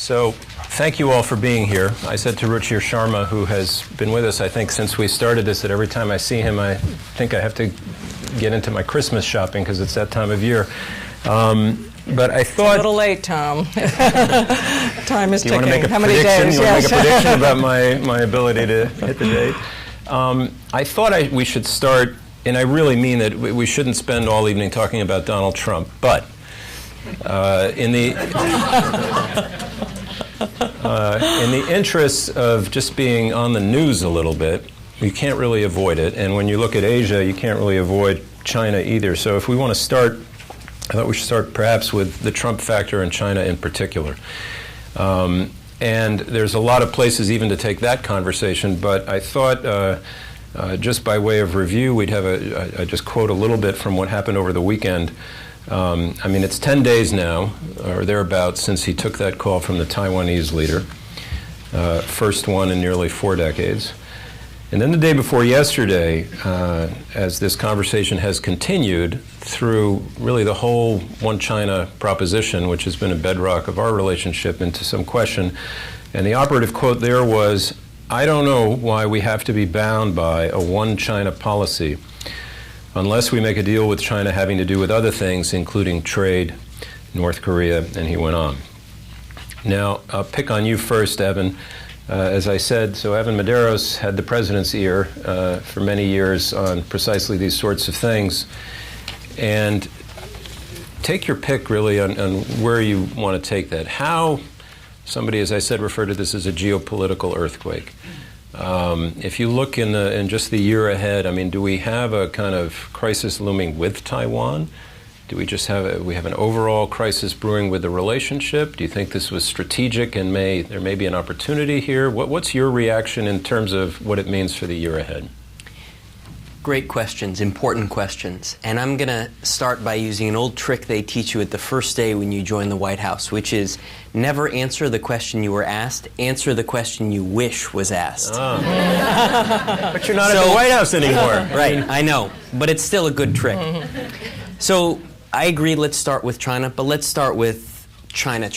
So thank you all for being here. I said to Ruchir Sharma, who has been with us, I think, since we started this, that every time I see him, I think I have to get into my Christmas shopping because it's that time of year. But I thought... It's a little late, Tom. Time is ticking. Do you want to make a How prediction? many days? You want to make a prediction about my ability to hit the date? I thought we should start, and I really mean that we shouldn't spend all evening talking about Donald Trump, but in the interests of just being on the news a little bit, you can't really avoid it. And when you look at Asia, you can't really avoid China either. So if we want to start, I thought we should start perhaps with the Trump factor and China in particular. And there's a lot of places even to take that conversation, but I thought just by way of review, we'd have I just quote a little bit from what happened over the weekend. I mean, it's 10 days now, or thereabouts, since he took that call from the Taiwanese leader, first one in nearly 4 decades. And then the day before yesterday, as this conversation has continued through really the whole one China proposition, which has been a bedrock of our relationship, into some question, and the operative quote there was, "I don't know why we have to be bound by a one China policy unless we make a deal with China having to do with other things, including trade, North Korea," and he went on. Now, I'll pick on you first, Evan. As I said, so Evan Medeiros had the president's ear for many years on precisely these sorts of things. And take your pick, really, on where you want to take that. How somebody, as I said, referred to this as a geopolitical earthquake. If you look in just the year ahead, I mean, do we have a kind of crisis looming with Taiwan? Do we just have an overall crisis brewing with the relationship? Do you think this was strategic and there may be an opportunity here? What's your reaction in terms of what it means for the year ahead? Great questions, important questions. And I'm going to start by using an old trick they teach you at the first day when you join the White House, which is never answer the question you were asked, answer the question you wish was asked. Oh. But you're not at the White House anymore. Right, I know, but it's still a good trick. So I agree, let's start with China, but let's start with China.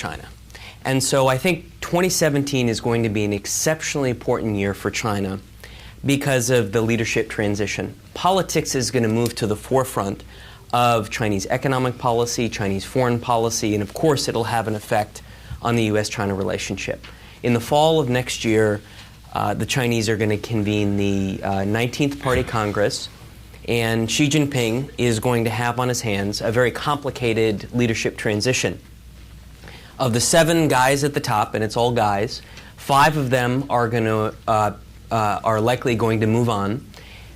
And so I think 2017 is going to be an exceptionally important year for China because of the leadership transition. Politics is going to move to the forefront of Chinese economic policy, Chinese foreign policy, and of course it'll have an effect on the U.S.-China relationship. In the fall of next year, the Chinese are going to convene the 19th Party Congress, and Xi Jinping is going to have on his hands a very complicated leadership transition. Of the 7 guys at the top, and it's all guys, 5 of them are going to are likely going to move on.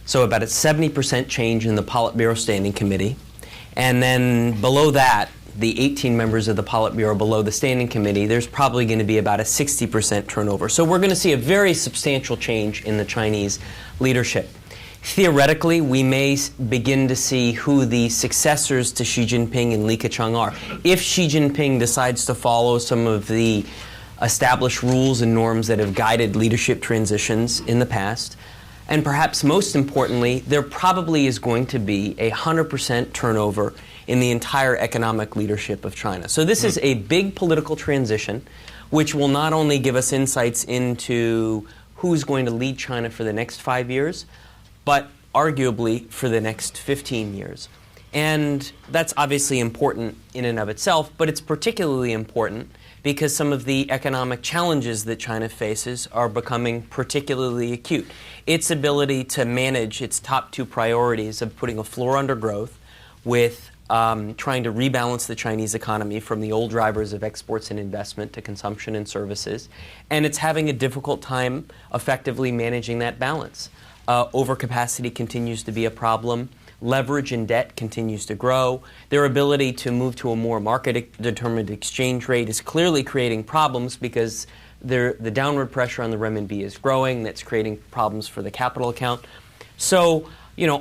So about a 70% change in the Politburo Standing Committee. And then below that, the 18 members of the Politburo below the Standing Committee, there's probably going to be about a 60% turnover. So we're going to see a very substantial change in the Chinese leadership. Theoretically, we may begin to see who the successors to Xi Jinping and Li Keqiang are. If Xi Jinping decides to follow some of the established rules and norms that have guided leadership transitions in the past, and perhaps most importantly, there probably is going to be 100% turnover in the entire economic leadership of China. So this is a big political transition, which will not only give us insights into who's going to lead China for the next 5 years, but arguably for the next 15 years. And that's obviously important in and of itself, but it's particularly important because some of the economic challenges that China faces are becoming particularly acute. Its ability to manage its top 2 priorities of putting a floor under growth with trying to rebalance the Chinese economy from the old drivers of exports and investment to consumption and services, and it's having a difficult time effectively managing that balance. Overcapacity continues to be a problem. Leverage and debt continues to grow. Their ability to move to a more market-determined exchange rate is clearly creating problems because the downward pressure on the renminbi is growing. That's creating problems for the capital account. So,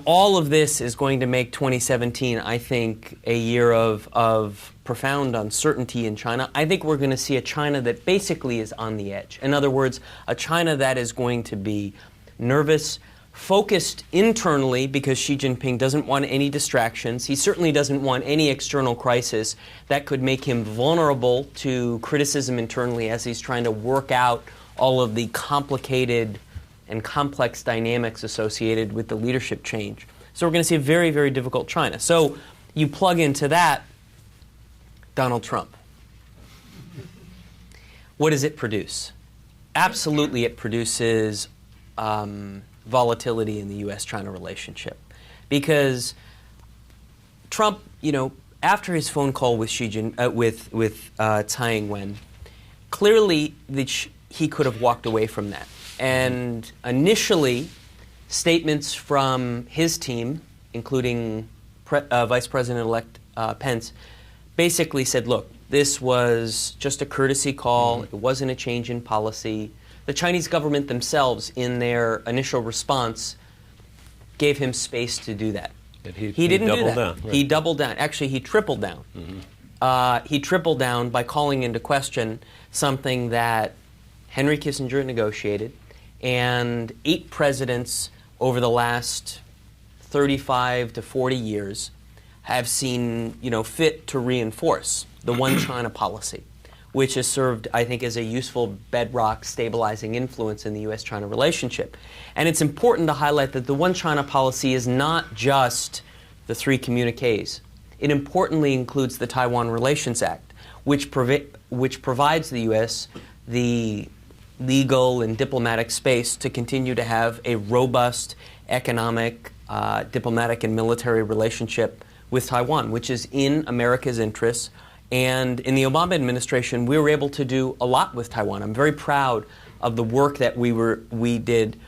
all of this is going to make 2017, I think, a year of profound uncertainty in China. I think we're going to see a China that basically is on the edge. In other words, a China that is going to be nervous, focused internally because Xi Jinping doesn't want any distractions. He certainly doesn't want any external crisis that could make him vulnerable to criticism internally as he's trying to work out all of the complicated and complex dynamics associated with the leadership change. So we're going to see a very, very difficult China. So you plug into that Donald Trump. What does it produce? Absolutely, it produces volatility in the U.S.-China relationship, because Trump, after his phone call with Tsai Ing-wen, clearly he could have walked away from that. And initially, statements from his team, including Vice President-elect Pence, basically said, look, this was just a courtesy call. It wasn't a change in policy. The Chinese government themselves, in their initial response, gave him space to do that. He didn't do that. Down, right. He doubled down. Actually, he tripled down. He tripled down by calling into question something that Henry Kissinger negotiated, and 8 presidents over the last 35 to 40 years have seen, fit to reinforce the one China policy, which has served, I think, as a useful bedrock stabilizing influence in the U.S.-China relationship. And it's important to highlight that the one China policy is not just the 3 communiques. It importantly includes the Taiwan Relations Act, which provides the U.S. the legal and diplomatic space to continue to have a robust economic, diplomatic, and military relationship with Taiwan, which is in America's interests. And in the Obama administration, we were able to do a lot with Taiwan. I'm very proud of the work that we did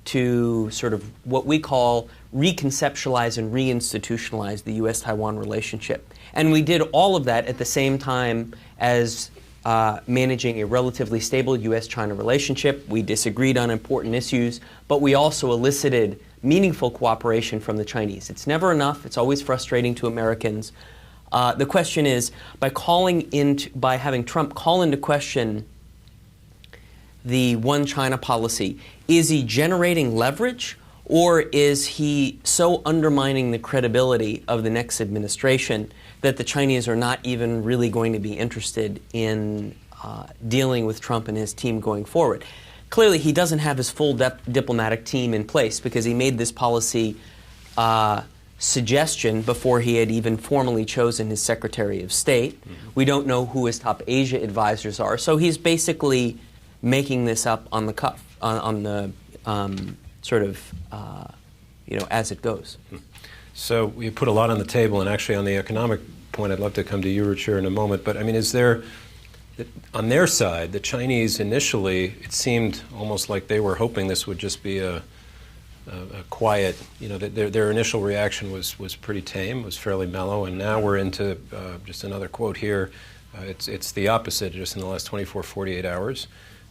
to sort of what we call reconceptualize and reinstitutionalize the U.S.-Taiwan relationship. And we did all of that at the same time as managing a relatively stable U.S.-China relationship. We disagreed on important issues, but we also elicited meaningful cooperation from the Chinese. It's never enough. It's always frustrating to Americans. The question is, by having Trump call into question the one China policy, is he generating leverage, or is he so undermining the credibility of the next administration that the Chinese are not even really going to be interested in dealing with Trump and his team going forward? Clearly, he doesn't have his full diplomatic team in place because he made this policy suggestion before he had even formally chosen his Secretary of State. We don't know who his top Asia advisors are, so he's basically making this up on the cuff, on the as it goes. So you put a lot on the table, and actually on the economic point, I'd love to come to you, Ruchir, in a moment. But I mean, is there, on their side, the Chinese initially, it seemed almost like they were hoping this would just be a quiet, their initial reaction was pretty tame, was fairly mellow, and now we're into just another quote here. It's the opposite just in the last 24, 48 hours.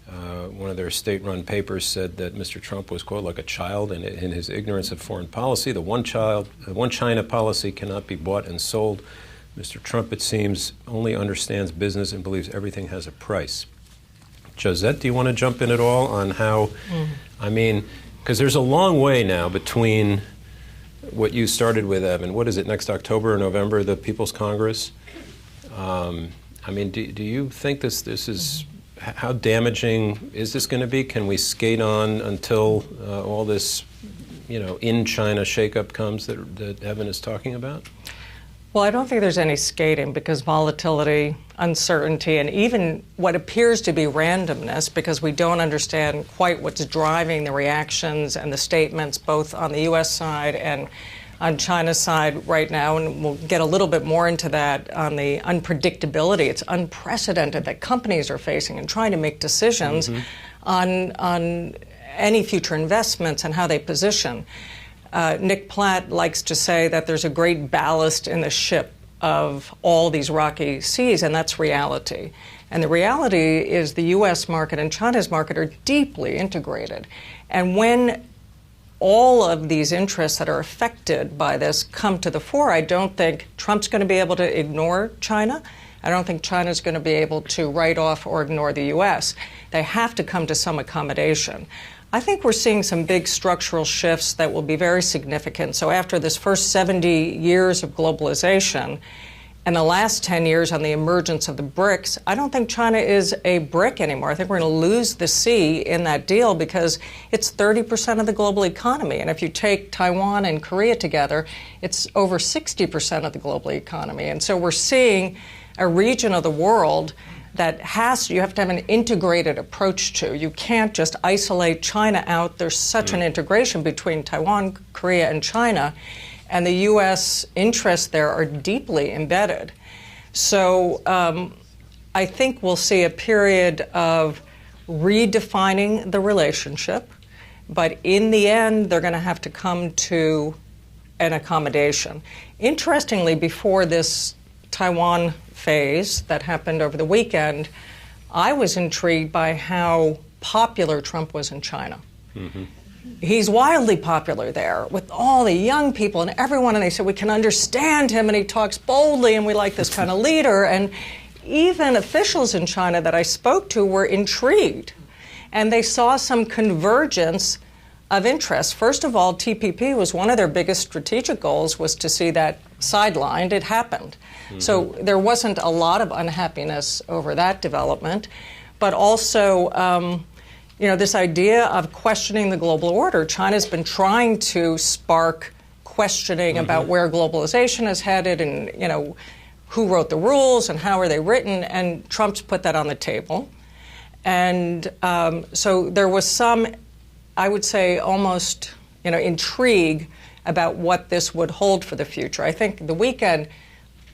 One of their state-run papers said that Mr. Trump was, quote, like a child in his ignorance of foreign policy. The one China policy cannot be bought and sold. Mr. Trump, it seems, only understands business and believes everything has a price. Josette, do you want to jump in at all on how, I mean, because there's a long way now between what you started with, Evan. What is it, next October or November, the People's Congress? I mean, do you think this is, how damaging is this going to be? Can we skate on until all this, in China shakeup comes that Evan is talking about? Well, I don't think there's any skating because volatility, uncertainty, and even what appears to be randomness, because we don't understand quite what's driving the reactions and the statements both on the U.S. side and on China's side right now, and we'll get a little bit more into that on the unpredictability. It's unprecedented that companies are facing and trying to make decisions on any future investments and how they position. Nick Platt likes to say that there's a great ballast in the ship of all these rocky seas, and that's reality. And the reality is the U.S. market and China's market are deeply integrated. And when all of these interests that are affected by this come to the fore, I don't think Trump's going to be able to ignore China. I don't think China's going to be able to write off or ignore the U.S. They have to come to some accommodation. I think we're seeing some big structural shifts that will be very significant. So after this first 70 years of globalization and the last 10 years on the emergence of the BRICS, I don't think China is a BRIC anymore. I think we're going to lose the C in that deal because it's 30% of the global economy. And if you take Taiwan and Korea together, it's over 60% of the global economy. And so we're seeing a region of the world that you have to have an integrated approach to. You can't just isolate China out. There's such an integration between Taiwan, Korea, and China, and the U.S. interests there are deeply embedded. So I think we'll see a period of redefining the relationship, but in the end, they're going to have to come to an accommodation. Interestingly, before this Taiwan phase that happened over the weekend, I was intrigued by how popular Trump was in China. Mm-hmm. He's wildly popular there with all the young people and everyone, and they said, we can understand him, and he talks boldly, and we like this kind of leader. And even officials in China that I spoke to were intrigued, and they saw some convergence of interest. First of all, TPP was one of their biggest strategic goals, was to see that sidelined. It happened. Mm-hmm. So there wasn't a lot of unhappiness over that development, but also this idea of questioning the global order. China's been trying to spark questioning about where globalization is headed and, who wrote the rules and how are they written, and Trump's put that on the table. And so there was some, I would say, almost, intrigue about what this would hold for the future. I think the weekend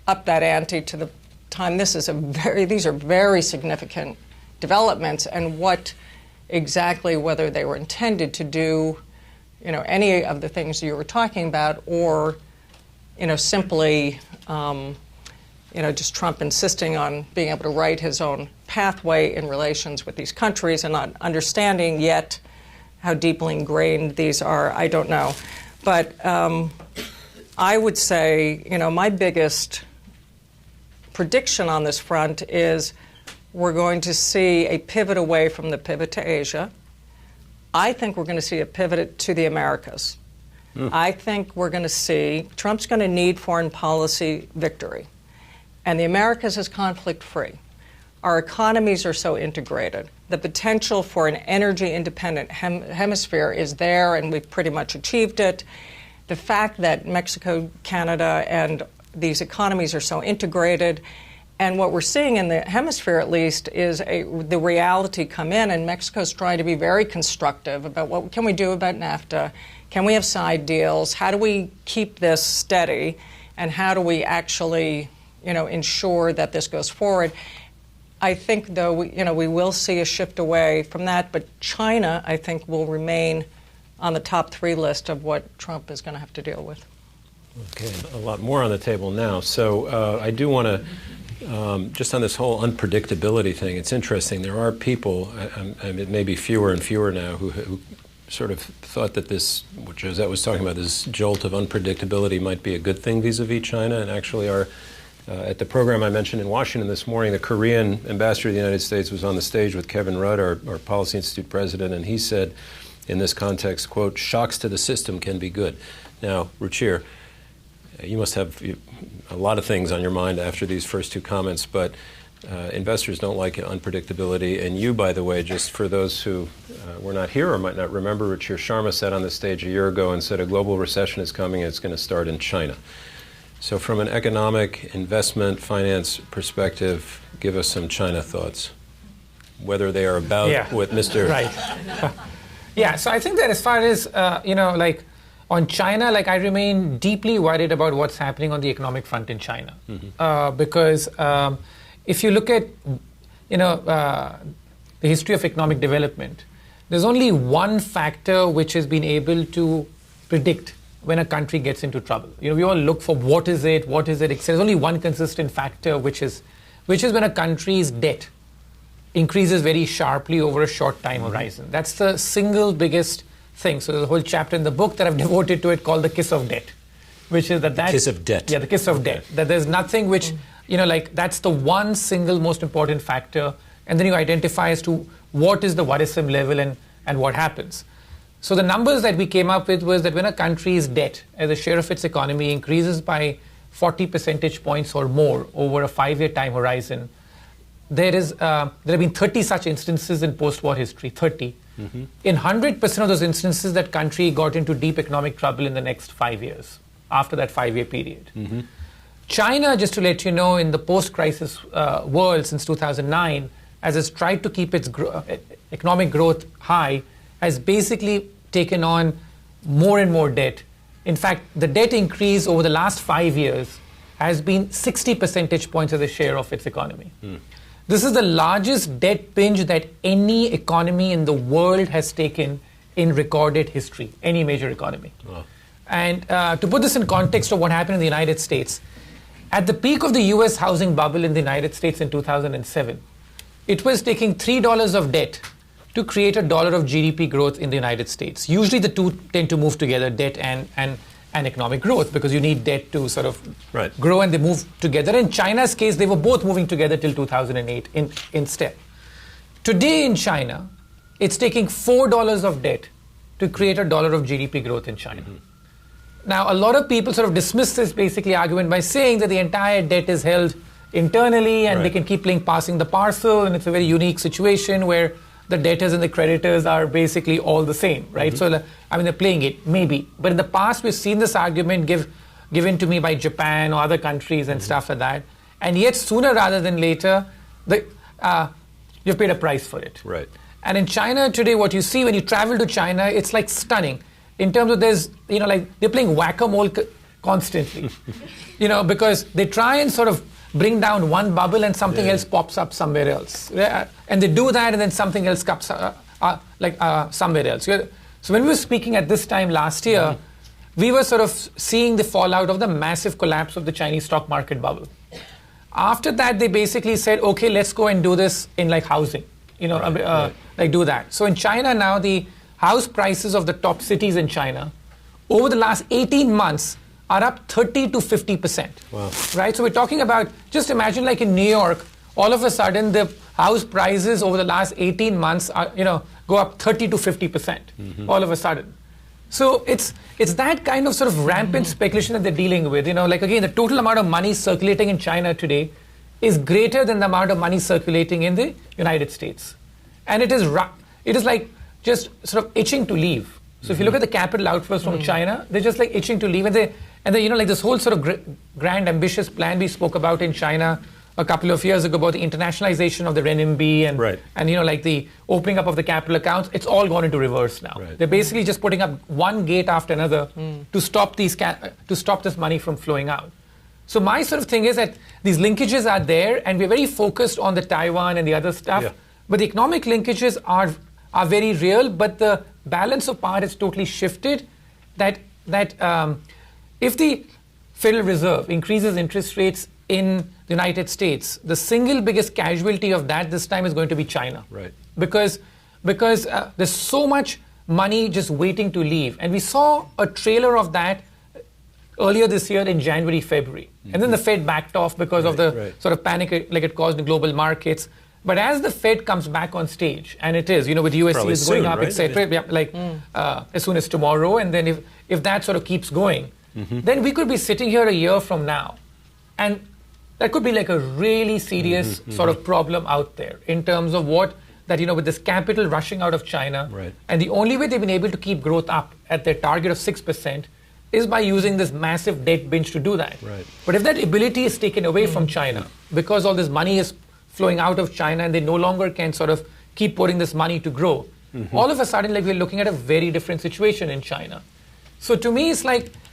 upped that ante to the time. These are very significant developments, and what exactly whether they were intended to do, any of the things you were talking about, or, simply, just Trump insisting on being able to write his own pathway in relations with these countries and not understanding yet how deeply ingrained these are, I don't know. But I would say, my biggest prediction on this front is we're going to see a pivot away from the pivot to Asia. I think we're going to see a pivot to the Americas. I think we're going to see Trump's going to need foreign policy victory. And the Americas is conflict-free. Our economies are so integrated. The potential for an energy-independent hemisphere is there, and we've pretty much achieved it. The fact that Mexico, Canada, and these economies are so integrated, and what we're seeing in the hemisphere, at least, is the reality come in, and Mexico's trying to be very constructive about what can we do about NAFTA, can we have side deals, how do we keep this steady, and how do we actually, ensure that this goes forward. I think, though, we will see a shift away from that, but China, I think, will remain on the top 3 list of what Trump is going to have to deal with. Okay, a lot more on the table now. So I do want to, just on this whole unpredictability thing, it's interesting. There are people, it may be fewer and fewer now, who sort of thought that this, what Josette was talking about, this jolt of unpredictability might be a good thing vis-a-vis China, and actually at the program I mentioned in Washington this morning, the Korean ambassador of the United States was on the stage with Kevin Rudd, our Policy Institute president, and he said, in this context, quote, shocks to the system can be good. Now, Ruchir, you must have a lot of things on your mind after these first 2 comments, but investors don't like unpredictability. And you, by the way, just for those who were not here or might not remember, Ruchir Sharma sat on the stage a year ago and said a global recession is coming and it's going to start in China. So from an economic, investment, finance perspective, give us some China thoughts, whether they are about what Mr. Right. So I think that as far as, on China, I remain deeply worried about what's happening on the economic front in China. Because if you look at, the history of economic development, there's only one factor which has been able to predict when a country gets into trouble. We all look for what is it, there's only one consistent factor, which is when a country's debt increases very sharply over a short time horizon. That's the single biggest thing. So there's a whole chapter in the book that I've devoted to it called The Kiss of Debt, which is that kiss of debt. Yeah, the kiss of debt. That there's nothing which, that's the one single most important factor. And then you identify as to what is the worrisome level, and and what happens. So the numbers that we came up with was that when a country's debt as a share of its economy increases by 40 percentage points or more over a 5-year time horizon, there have been 30 such instances in post-war history, 30. In 100% of those instances, that country got into deep economic trouble in the next 5 years, after that 5-year period. China, just to let you know, in the post-crisis world since 2009, as it's tried to keep its economic growth high, has basically taken on more and more debt. In fact, the debt increase over the last 5 years has been 60 percentage points as a share of its economy. This is the largest debt binge that any economy in the world has taken in recorded history, any major economy. Wow. And to put this in context of what happened in the United States, at the peak of the US housing bubble in the United States in 2007, it was taking $3 of debt to create $1 of GDP growth in the United States. Usually the two tend to move together, debt and economic growth, because you need debt to sort of grow, and they move together. In China's case, they were both moving together till 2008 in step. Today in China, it's taking $4 of debt to create $1 of GDP growth in China. Now, a lot of people sort of dismiss this basically argument by saying that the entire debt is held internally and they can keep passing the parcel, and it's a very unique situation where the debtors and the creditors are basically all the same, right? So, they're playing it, maybe. But in the past, we've seen this argument given to me by Japan or other countries and stuff like that. And yet, sooner rather than later, you've paid a price for it. Right. And in China today, what you see when you travel to China, it's like stunning. In terms of they're playing whack-a-mole constantly, because they try and sort of bring down one bubble and something else pops up somewhere else. And they do that and then something else comes somewhere else. So when we were speaking at this time last year, we were sort of seeing the fallout of the massive collapse of the Chinese stock market bubble. After that, they basically said, okay, let's go and do this in housing, do that. So in China now, the house prices of the top cities in China over the last 18 months are up 30 to 50%. Wow. Right? So we're talking about, just imagine in New York, all of a sudden the house prices over the last 18 months are, go up 30 to 50% all of a sudden. So it's that kind of sort of rampant speculation that they're dealing with. Again, the total amount of money circulating in China today is greater than the amount of money circulating in the United States. And it is just sort of itching to leave. So if you look at the capital outflows from China, they're just itching to leave. And they this whole sort of grand ambitious plan we spoke about in China a couple of years ago about the internationalization of the renminbi and the opening up of the capital accounts, it's all gone into reverse now. They're basically just putting up one gate after another to stop this money from flowing out. So my sort of thing is that these linkages are there, and we're very focused on the Taiwan and the other stuff. But the economic linkages are very real, but the balance of power has totally shifted. That if the Federal Reserve increases interest rates in the United States, the single biggest casualty of that this time is going to be China. Right. Because there's so much money just waiting to leave. And we saw a trailer of that earlier this year in January, February. And then the Fed backed off because of the sort of panic it caused in global markets. But as the Fed comes back on stage, and it is, with USC going up, etc., as soon as tomorrow, and then if that sort of keeps going, then we could be sitting here a year from now. And that could be a really serious sort of problem out there in terms of with this capital rushing out of China. Right. And the only way they've been able to keep growth up at their target of 6% is by using this massive debt binge to do that. Right. But if that ability is taken away from China, because all this money is flowing out of China and they no longer can sort of keep putting this money to grow, all of a sudden we're looking at a very different situation in China. So to me, it's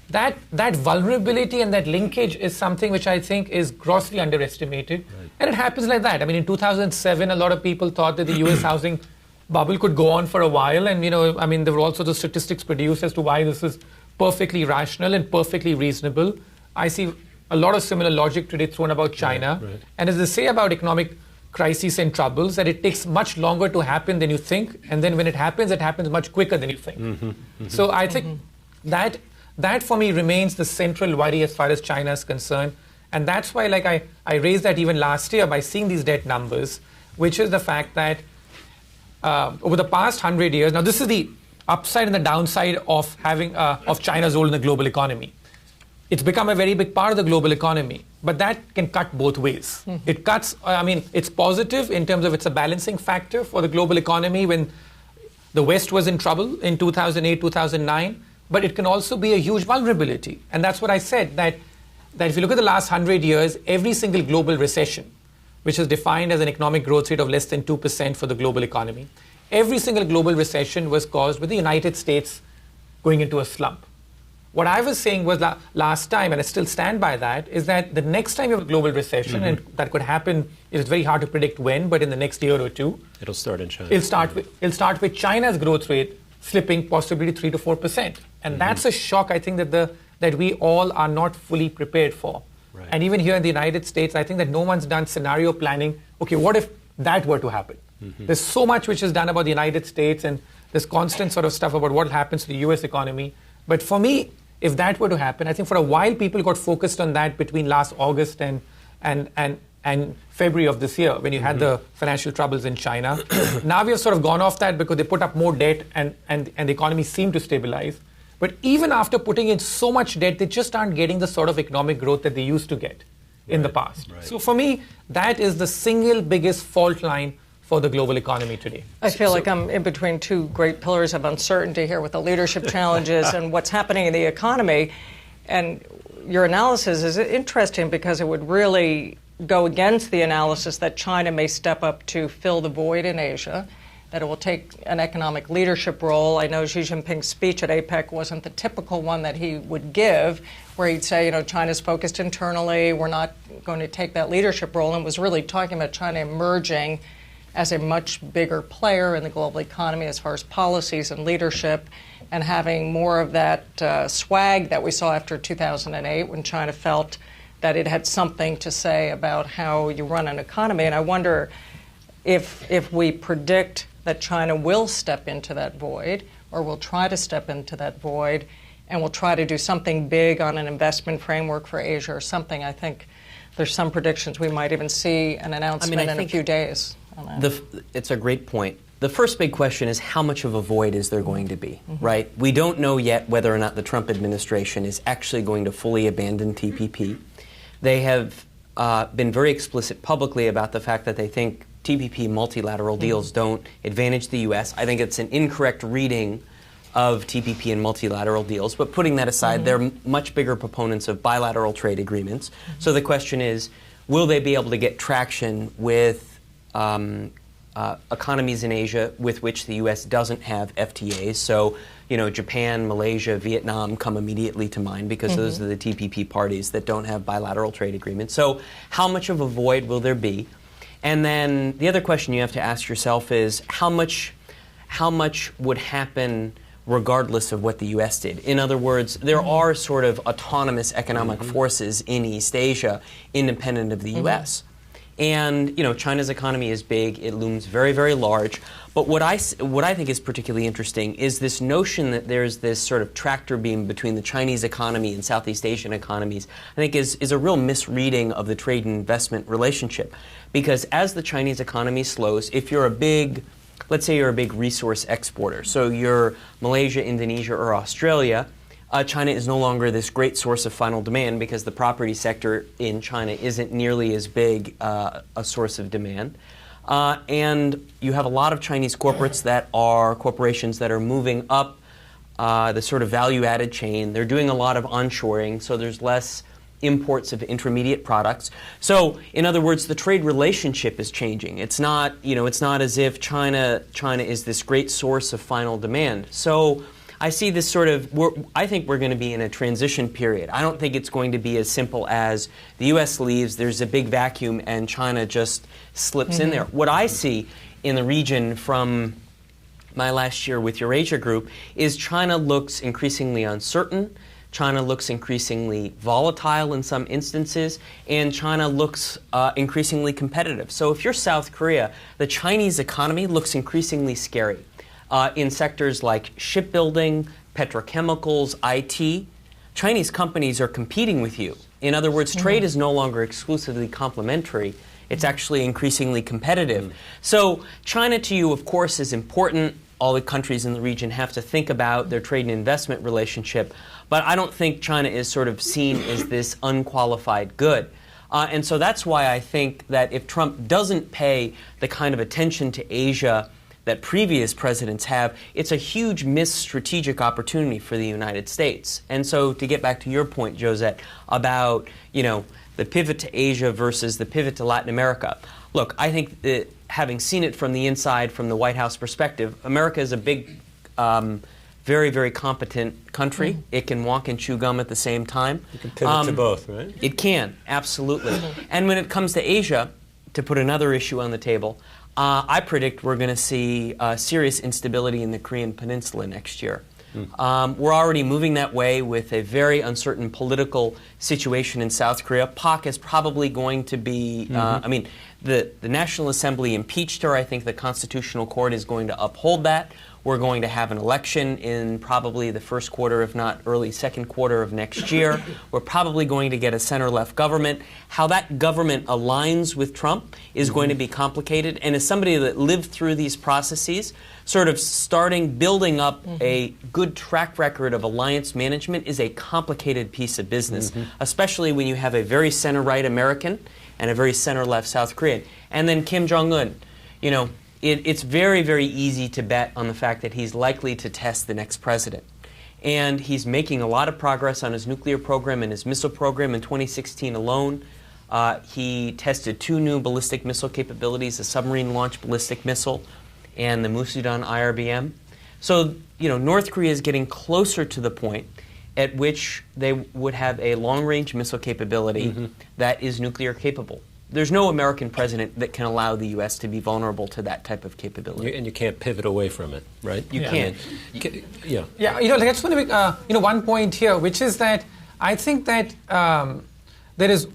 that vulnerability and that linkage is something which I think is grossly underestimated. Right. And it happens like that. In 2007, a lot of people thought that the US housing bubble could go on for a while. And, there were also the statistics produced as to why this is perfectly rational and perfectly reasonable. I see a lot of similar logic today thrown about China. Right. And as they say about economic crises and troubles, that it takes much longer to happen than you think. And then when it happens much quicker than you think. So I think that for me remains the central worry as far as China is concerned. And that's why I raised that even last year by seeing these debt numbers, which is the fact that over the past 100 years, now this is the upside and the downside of having of China's role in the global economy. It's become a very big part of the global economy, but that can cut both ways. It cuts, it's positive in terms of it's a balancing factor for the global economy when the West was in trouble in 2008, 2009, but it can also be a huge vulnerability. And that's what I said, that if you look at the last 100 years, every single global recession, which is defined as an economic growth rate of less than 2% for the global economy, every single global recession was caused with the United States going into a slump. What I was saying was last time, and I still stand by that, is that the next time you have a global recession, and that could happen, it's very hard to predict when, but in the next year or two. It'll start in China. It'll start with China's growth rate slipping possibly to 3 to 4%. And that's a shock, I think, that we all are not fully prepared for. Right. And even here in the United States, I think that no one's done scenario planning. Okay, what if that were to happen? There's so much which is done about the United States, and there's constant sort of stuff about what happens to the US economy. But for me, if that were to happen, I think for a while people got focused on that between last August and February of this year when you had the financial troubles in China. Now we have sort of gone off that because they put up more debt and the economy seemed to stabilize. But even after putting in so much debt, they just aren't getting the sort of economic growth that they used to get in the past. Right. So for me, that is the single biggest fault line for the global economy today. I feel like I'm in between two great pillars of uncertainty here with the leadership challenges and what's happening in the economy. And your analysis is interesting because it would really go against the analysis that China may step up to fill the void in Asia, that it will take an economic leadership role. I know Xi Jinping's speech at APEC wasn't the typical one that he would give, where he'd say, China's focused internally, we're not going to take that leadership role, and was really talking about China emerging as a much bigger player in the global economy as far as policies and leadership, and having more of that swag that we saw after 2008 when China felt that it had something to say about how you run an economy. And I wonder if we predict that China will step into that void, or will try to step into that void, and will try to do something big on an investment framework for Asia or something. I think there's some predictions we might even see an announcement in a few days. It's a great point. The first big question is how much of a void is there going to be, right? We don't know yet whether or not the Trump administration is actually going to fully abandon TPP. They have been very explicit publicly about the fact that they think TPP multilateral deals don't advantage the U.S. I think it's an incorrect reading of TPP and multilateral deals. But putting that aside, they're much bigger proponents of bilateral trade agreements. So the question is, will they be able to get traction with economies in Asia with which the U.S. doesn't have FTAs? So, Japan, Malaysia, Vietnam come immediately to mind because those are the TPP parties that don't have bilateral trade agreements. So how much of a void will there be? And then the other question you have to ask yourself is how much would happen regardless of what the U.S. did? In other words, there are sort of autonomous economic forces in East Asia independent of the U.S. And, China's economy is big. It looms very, very large. But what I think is particularly interesting is this notion that there's this sort of tractor beam between the Chinese economy and Southeast Asian economies, I think is a real misreading of the trade and investment relationship. Because as the Chinese economy slows, if you're let's say you're a big resource exporter, so you're Malaysia, Indonesia, or Australia, China is no longer this great source of final demand because the property sector in China isn't nearly as big a source of demand. And you have a lot of Chinese corporations that are moving up the sort of value-added chain. They're doing a lot of onshoring, so there's less imports of intermediate products. So, in other words, the trade relationship is changing. It's not, it's not as if China is this great source of final demand. So I see this sort of, I think we're going to be in a transition period. I don't think it's going to be as simple as the U.S. leaves, there's a big vacuum, and China just slips in there. What I see in the region from my last year with Eurasia Group is China looks increasingly uncertain, China looks increasingly volatile in some instances, and China looks increasingly competitive. So if you're South Korea, the Chinese economy looks increasingly scary. In sectors like shipbuilding, petrochemicals, IT, Chinese companies are competing with you. In other words, trade is no longer exclusively complementary. It's actually increasingly competitive. So China to you, of course, is important. All the countries in the region have to think about their trade and investment relationship. But I don't think China is sort of seen as this unqualified good. And so that's why I think that if Trump doesn't pay the kind of attention to Asia that previous presidents have, it's a huge missed strategic opportunity for the United States. And so to get back to your point, Josette, about, the pivot to Asia versus the pivot to Latin America. Look, I think that having seen it from the inside, from the White House perspective, America is a big, very, very competent country. It can walk and chew gum at the same time. You can pivot to both, right? It can, absolutely. And when it comes to Asia, to put another issue on the table, I predict we're going to see serious instability in the Korean Peninsula next year. We're already moving that way with a very uncertain political situation in South Korea. Pak is probably going to be, the National Assembly impeached her. I think the Constitutional Court is going to uphold that. We're going to have an election in probably the first quarter, if not early second quarter of next year. We're probably going to get a center-left government. How that government aligns with Trump is going to be complicated. And as somebody that lived through these processes, sort of building up a good track record of alliance management is a complicated piece of business, especially when you have a very center-right American and a very center-left South Korean. And then Kim Jong-un, it's very, very easy to bet on the fact that he's likely to test the next president. And he's making a lot of progress on his nuclear program and his missile program. In 2016 alone, he tested 2 new ballistic missile capabilities, a submarine-launched ballistic missile and the Musudan IRBM. So, North Korea is getting closer to the point at which they would have a long-range missile capability that is nuclear capable. There's no American president that can allow the U.S. to be vulnerable to that type of capability. And you can't pivot away from it, right? You can't. Yeah. Yeah, that's going to be, one point here, which is that I think that there is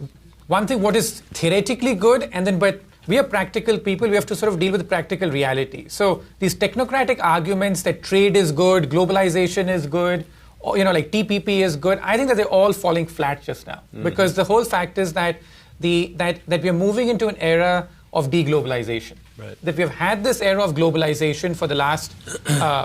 one thing what is theoretically good, and then but we are practical people, we have to sort of deal with the practical reality. So these technocratic arguments that trade is good, globalization is good, or, like TPP is good, I think that they're all falling flat just now. Because the whole fact is that that we are moving into an era of deglobalization. Right. That we have had this era of globalization for the last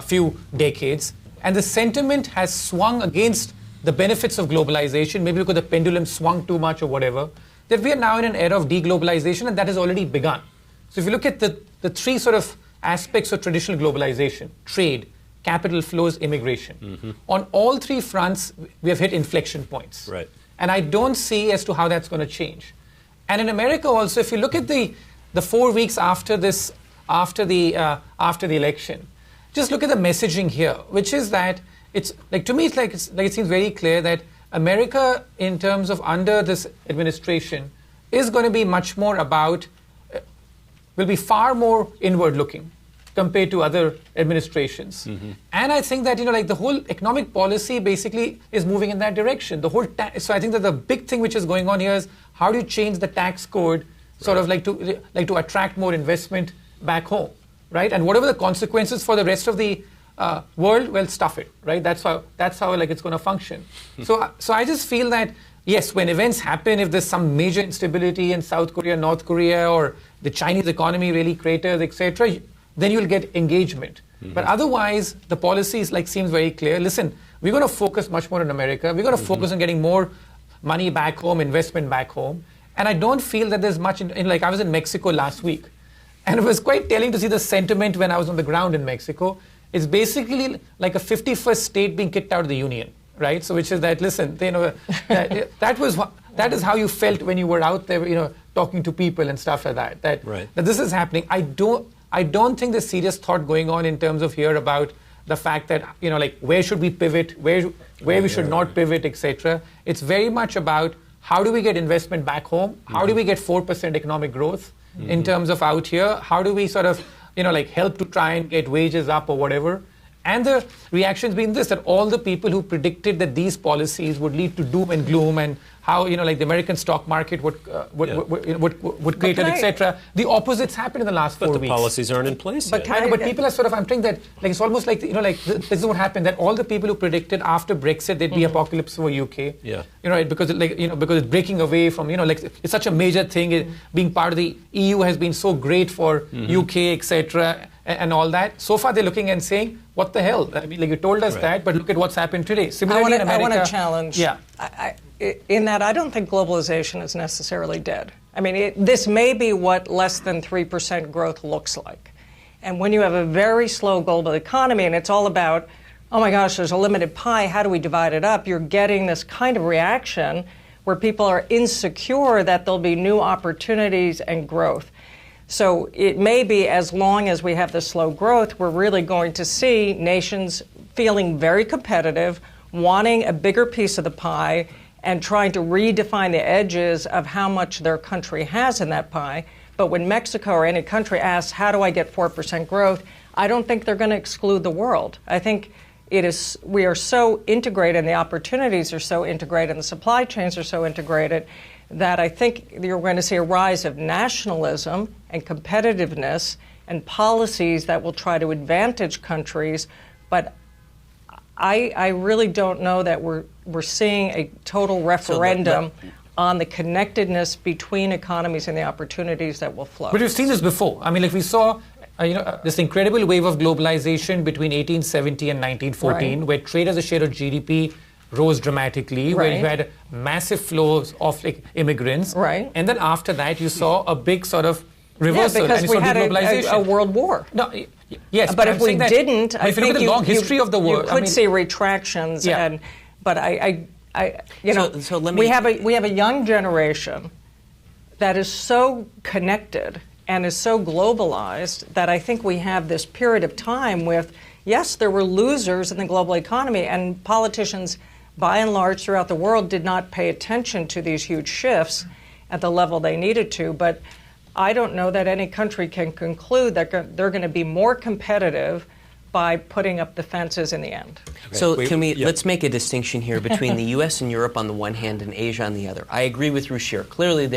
few decades, and the sentiment has swung against the benefits of globalization, maybe because the pendulum swung too much or whatever, that we are now in an era of deglobalization, and that has already begun. So if you look at the 3 sort of aspects of traditional globalization, trade, capital flows, immigration, on all 3 fronts, we have hit inflection points. Right. And I don't see as to how that's going to change. And in America also, if you look at the 4 weeks after the election, just look at the messaging here, which is that it's like, to me, it seems very clear that America, in terms of under this administration, is going to be much more about, will be far more inward-looking compared to other administrations. And I think that, the whole economic policy basically is moving in that direction. So I think that the big thing which is going on here is how do you change the tax code sort of to attract more investment back home, right? And whatever the consequences for the rest of the world, well, stuff it, right? That's how it's going to function. So I just feel that, yes, when events happen, if there's some major instability in South Korea, North Korea, or the Chinese economy really craters, etc., then you'll get engagement. But otherwise, the policy seems very clear. Listen, we're going to focus much more on America. We're going to focus on getting more money back home, investment back home. And I don't feel that there's much, I was in Mexico last week, and it was quite telling to see the sentiment when I was on the ground in Mexico. It's basically like a 51st state being kicked out of the union, right? So which is that, listen, that is how you felt when you were out there, talking to people and stuff like that. That this is happening. I don't think there's serious thought going on in terms of here about the fact that, where should we pivot, where we should not pivot, etc. It's very much about how do we get investment back home? How do we get 4% economic growth in terms of out here? How do we sort of, help to try and get wages up or whatever? And the reaction's been this, that all the people who predicted that these policies would lead to doom and gloom and how, like the American stock market would crater, etc. The opposite's happened in the last 4 But the weeks. policies aren't in place But yet. But people are sort of, I'm saying that, it's almost like, this is what happened, that all the people who predicted after Brexit there'd be apocalypse for UK, Yeah. because because it's breaking away from, it's such a major thing, being part of the EU has been so great for UK, etc., and all that. So far they're looking and saying, what the hell? I mean, you told us that, but look at what's happened today. Similarly in America, I want to challenge. Yeah. In that, I don't think globalization is necessarily dead. I mean, this may be what less than 3% growth looks like. And when you have a very slow global economy and it's all about, oh my gosh, there's a limited pie, how do we divide it up? You're getting this kind of reaction where people are insecure that there'll be new opportunities and growth. So it may be, as long as we have this slow growth, we're really going to see nations feeling very competitive, wanting a bigger piece of the pie, and trying to redefine the edges of how much their country has in that pie. But when Mexico or any country asks, how do I get 4% growth, I don't think they're going to exclude the world. I think we are so integrated, and the opportunities are so integrated, and the supply chains are so integrated, that I think you're going to see a rise of nationalism and competitiveness and policies that will try to advantage countries. But I really don't know that we're seeing a total referendum on the connectedness between economies and the opportunities that will flow. But we've seen this before. I mean, we saw this incredible wave of globalization between 1870 and 1914, where trade as a share of GDP rose dramatically, where you had massive flows of immigrants. Right. And then after that, you saw a big sort of reversal. Yeah, because and we had deglobalization. a world war. No, yes, but if I'm we saying that, didn't, but I if you think look at the long history of the world, you could see retractions. Yeah. But So let me- we have a young generation that is so connected and is so globalized that I think we have this period of time with, yes, there were losers in the global economy, and politicians, by and large, throughout the world did not pay attention to these huge shifts at the level they needed to. But I don't know that any country can conclude that they're going to be more competitive by putting up the fences in the end. So let's make a distinction here between the U.S. and Europe on the one hand and Asia on the other. I agree with Ruchir. Clearly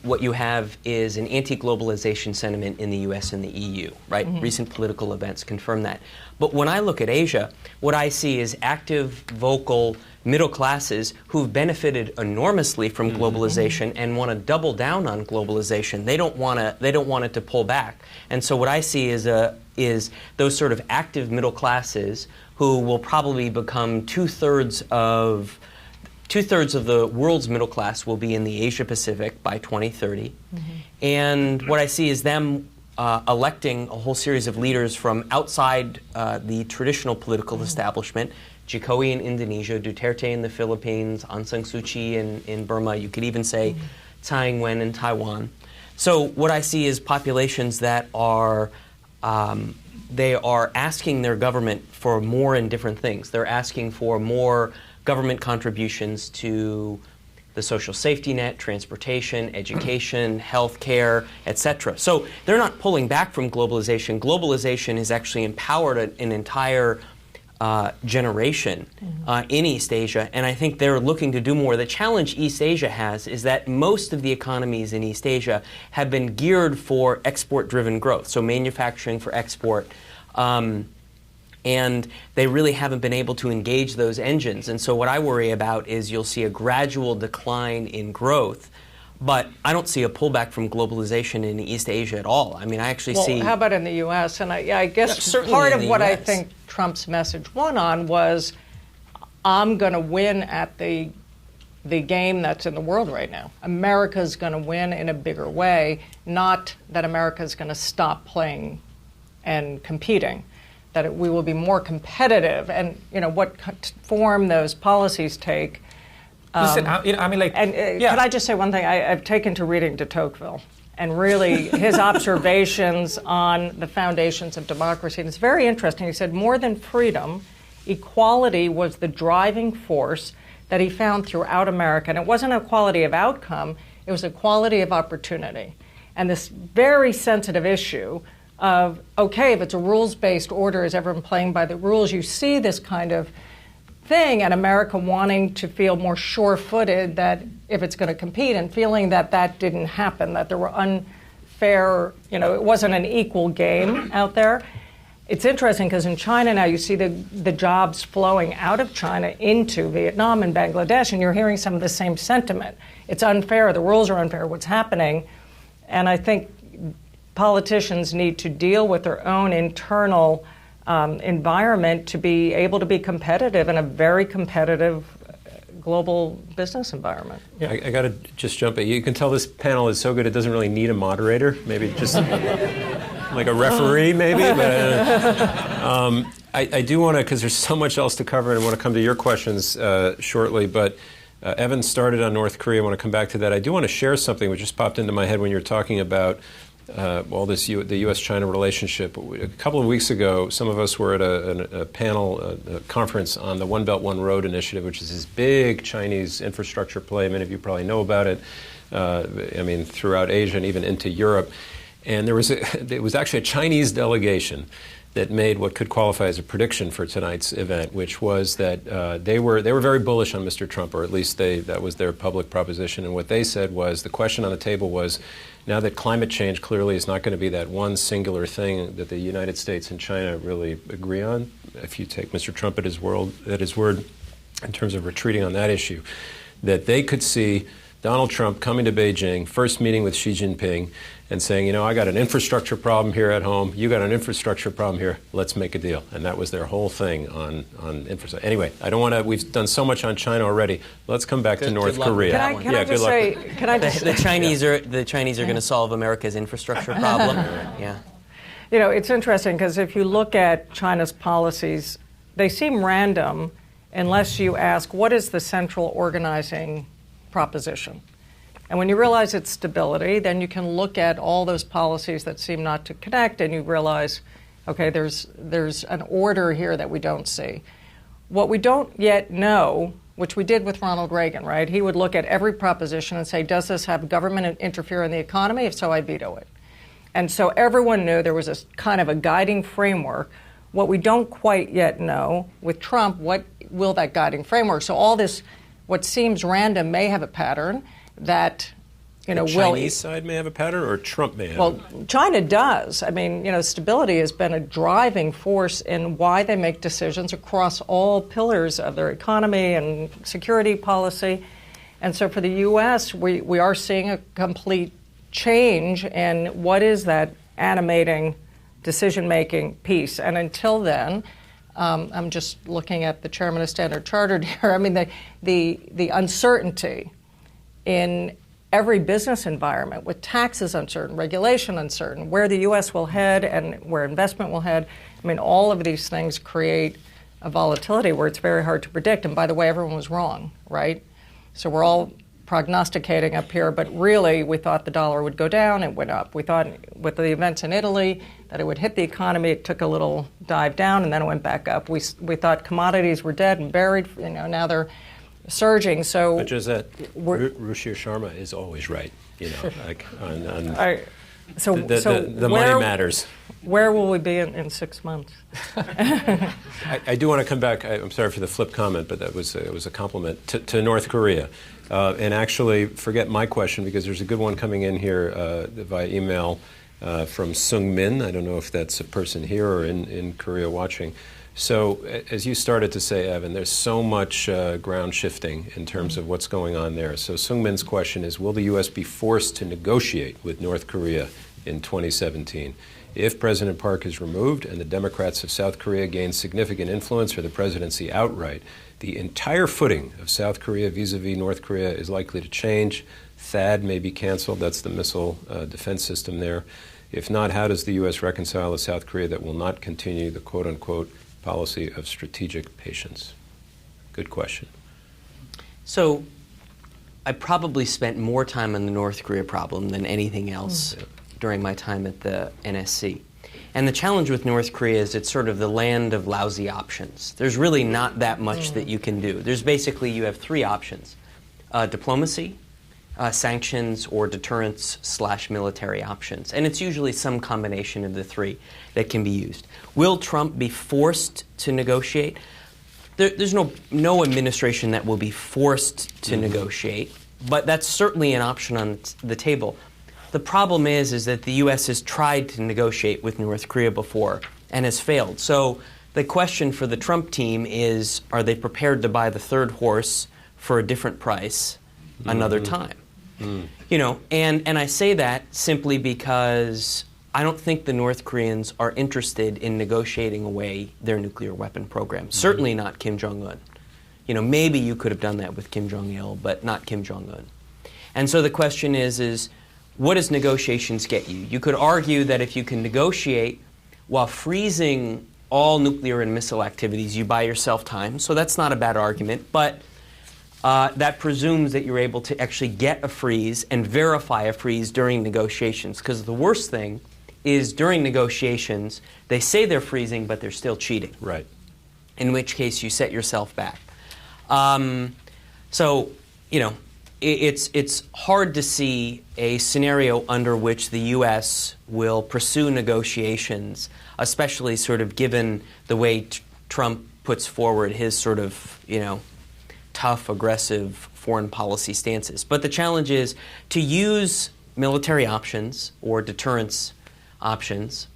what you have is an anti-globalization sentiment in the U.S. and the EU, right? Mm-hmm. Recent political events confirm that. But when I look at Asia, what I see is active, vocal middle classes who've benefited enormously from globalization and want to double down on globalization. They don't want it to pull back. And so what I see is those sort of active middle classes who will probably become two-thirds of the world's middle class will be in the Asia Pacific by 2030. Mm-hmm. And what I see is them electing a whole series of leaders from outside the traditional political establishment. Jokowi in Indonesia, Duterte in the Philippines, Aung San Suu Kyi in Burma. You could even say Tsai Ing-wen in Taiwan. So what I see is populations that are they are asking their government for more in different things. They're asking for more government contributions to the social safety net, transportation, education, healthcare, etc. So they're not pulling back from globalization. Globalization has actually empowered an entire generation in East Asia, and I think they're looking to do more. The challenge East Asia has is that most of the economies in East Asia have been geared for export-driven growth, so manufacturing for export, and they really haven't been able to engage those engines. And so what I worry about is you'll see a gradual decline in growth, but I don't see a pullback from globalization in East Asia at all. I mean, I actually see... How about in the U.S.? And I guess certainly part in of the what I US. think Trump's message won on was, I'm going to win at the game that's in the world right now. America's going to win in a bigger way, not that America's going to stop playing and competing, that we will be more competitive. And, what form those policies take. Listen, I mean, like... Could I just say one thing? I've taken to reading de Tocqueville, and really his observations on the foundations of democracy. And it's very interesting. He said, more than freedom, equality was the driving force that he found throughout America. And it wasn't a quality of outcome, it was a quality of opportunity. And this very sensitive issue of, okay, if it's a rules-based order, is everyone playing by the rules? You see this kind of thing, and America wanting to feel more sure-footed that if it's going to compete, and feeling that that didn't happen, that there were unfair, it wasn't an equal game out there. It's interesting because in China now you see the jobs flowing out of China into Vietnam and Bangladesh, and you're hearing some of the same sentiment. It's unfair, the rules are unfair, what's happening. And I think politicians need to deal with their own internal environment to be able to be competitive in a very competitive global business environment. Yeah, I got to just jump in. You can tell this panel is so good it doesn't really need a moderator. Maybe just like a referee, maybe. But I do want to, because there's so much else to cover, and I want to come to your questions shortly. But Evan started on North Korea. I want to come back to that. I do want to share something which just popped into my head when you were talking about all this the U.S.-China relationship. A couple of weeks ago, some of us were at a panel, a conference on the One Belt, One Road initiative, which is this big Chinese infrastructure play. Many of you probably know about it. Throughout Asia and even into Europe. And it was actually a Chinese delegation that made what could qualify as a prediction for tonight's event, which was that they were very bullish on Mr. Trump, or at least that was their public proposition. And what they said was, the question on the table was, now that climate change clearly is not going to be that one singular thing that the United States and China really agree on, if you take Mr. Trump at his word in terms of retreating on that issue, that they could see Donald Trump coming to Beijing, first meeting with Xi Jinping, and saying, I got an infrastructure problem here at home, you got an infrastructure problem here, let's make a deal. And that was their whole thing on infrastructure. Anyway, I don't want to, we've done so much on China already. Let's come back to North Korea. Can I just say, the Chinese are going to solve America's infrastructure problem? Yeah. It's interesting because if you look at China's policies, they seem random unless you ask, what is the central organizing proposition? And when you realize it's stability, then you can look at all those policies that seem not to connect, and you realize, okay, there's an order here that we don't see. What we don't yet know, which we did with Ronald Reagan, right? He would look at every proposition and say, does this have government interfere in the economy? If so, I veto it. And so everyone knew there was a kind of a guiding framework. What we don't quite yet know with Trump, what will that guiding framework? So all this, what seems random, may have a pattern that, the Chinese side may have a pattern, or Trump may have. Well, China does. Stability has been a driving force in why they make decisions across all pillars of their economy and security policy. And so for the U.S., we are seeing a complete change in what is that animating decision-making piece. And until then, I'm just looking at the chairman of Standard Chartered here. The uncertainty in every business environment, with taxes uncertain, regulation uncertain, where the U.S. will head and where investment will head. All of these things create a volatility where it's very hard to predict. And by the way, everyone was wrong, right? So we're all prognosticating up here, but really we thought the dollar would go down, it went up. We thought with the events in Italy that it would hit the economy, it took a little dive down and then it went back up. We thought commodities were dead and buried, now they're surging. So, but Josette, Ruchir Sharma is always right. The money matters. Where will we be in 6 months? I do want to come back. I'm sorry for the flip comment, but it was a compliment to North Korea. And actually, forget my question because there's a good one coming in here via email from Sung Min. I don't know if that's a person here or in Korea watching. So, as you started to say, Evan, there's so much ground shifting in terms of what's going on there. So, Sung Min's question is, will the U.S. be forced to negotiate with North Korea in 2017? If President Park is removed and the Democrats of South Korea gain significant influence for the presidency outright, the entire footing of South Korea vis-a-vis North Korea is likely to change. THAAD may be canceled. That's the missile defense system there. If not, how does the U.S. reconcile a South Korea that will not continue the quote-unquote policy of strategic patience? Good question. So I probably spent more time on the North Korea problem than anything else during my time at the NSC. And the challenge with North Korea is it's sort of the land of lousy options. There's really not that much that you can do. There's basically, you have three options. Diplomacy, sanctions or deterrence / military options. And it's usually some combination of the three that can be used. Will Trump be forced to negotiate? There's no administration that will be forced to negotiate, but that's certainly an option on the table. The problem is that the U.S. has tried to negotiate with North Korea before and has failed. So the question for the Trump team is, are they prepared to buy the third horse for a different price another time? You know, and I say that simply because I don't think the North Koreans are interested in negotiating away their nuclear weapon program. Certainly not Kim Jong-un. You know, maybe you could have done that with Kim Jong-il, but not Kim Jong-un. And so the question is what does negotiations get you? You could argue that if you can negotiate while freezing all nuclear and missile activities, you buy yourself time. So that's not a bad argument, but that presumes that you're able to actually get a freeze and verify a freeze during negotiations. Because the worst thing is during negotiations, they say they're freezing, but they're still cheating. Right. In which case you set yourself back. So, you know, it's hard to see a scenario under which the U.S. will pursue negotiations, especially sort of given the way Trump puts forward his sort of, you know, tough, aggressive foreign policy stances. But the challenge is to use military options or deterrence options.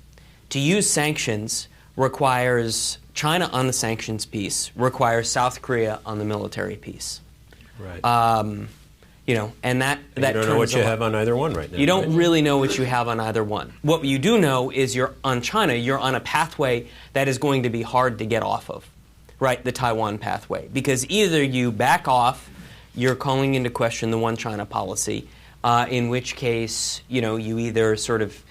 To use sanctions requires China on the sanctions piece, requires South Korea on the military piece. Right. You know, and that You don't know what you have on either one right now. You don't right? really know what you have on either one. What you do know is you're on China, you're on a pathway that is going to be hard to get off of, right? The Taiwan pathway. Because either you back off, you're calling into question the one China policy, in which case, you know, you either sort of,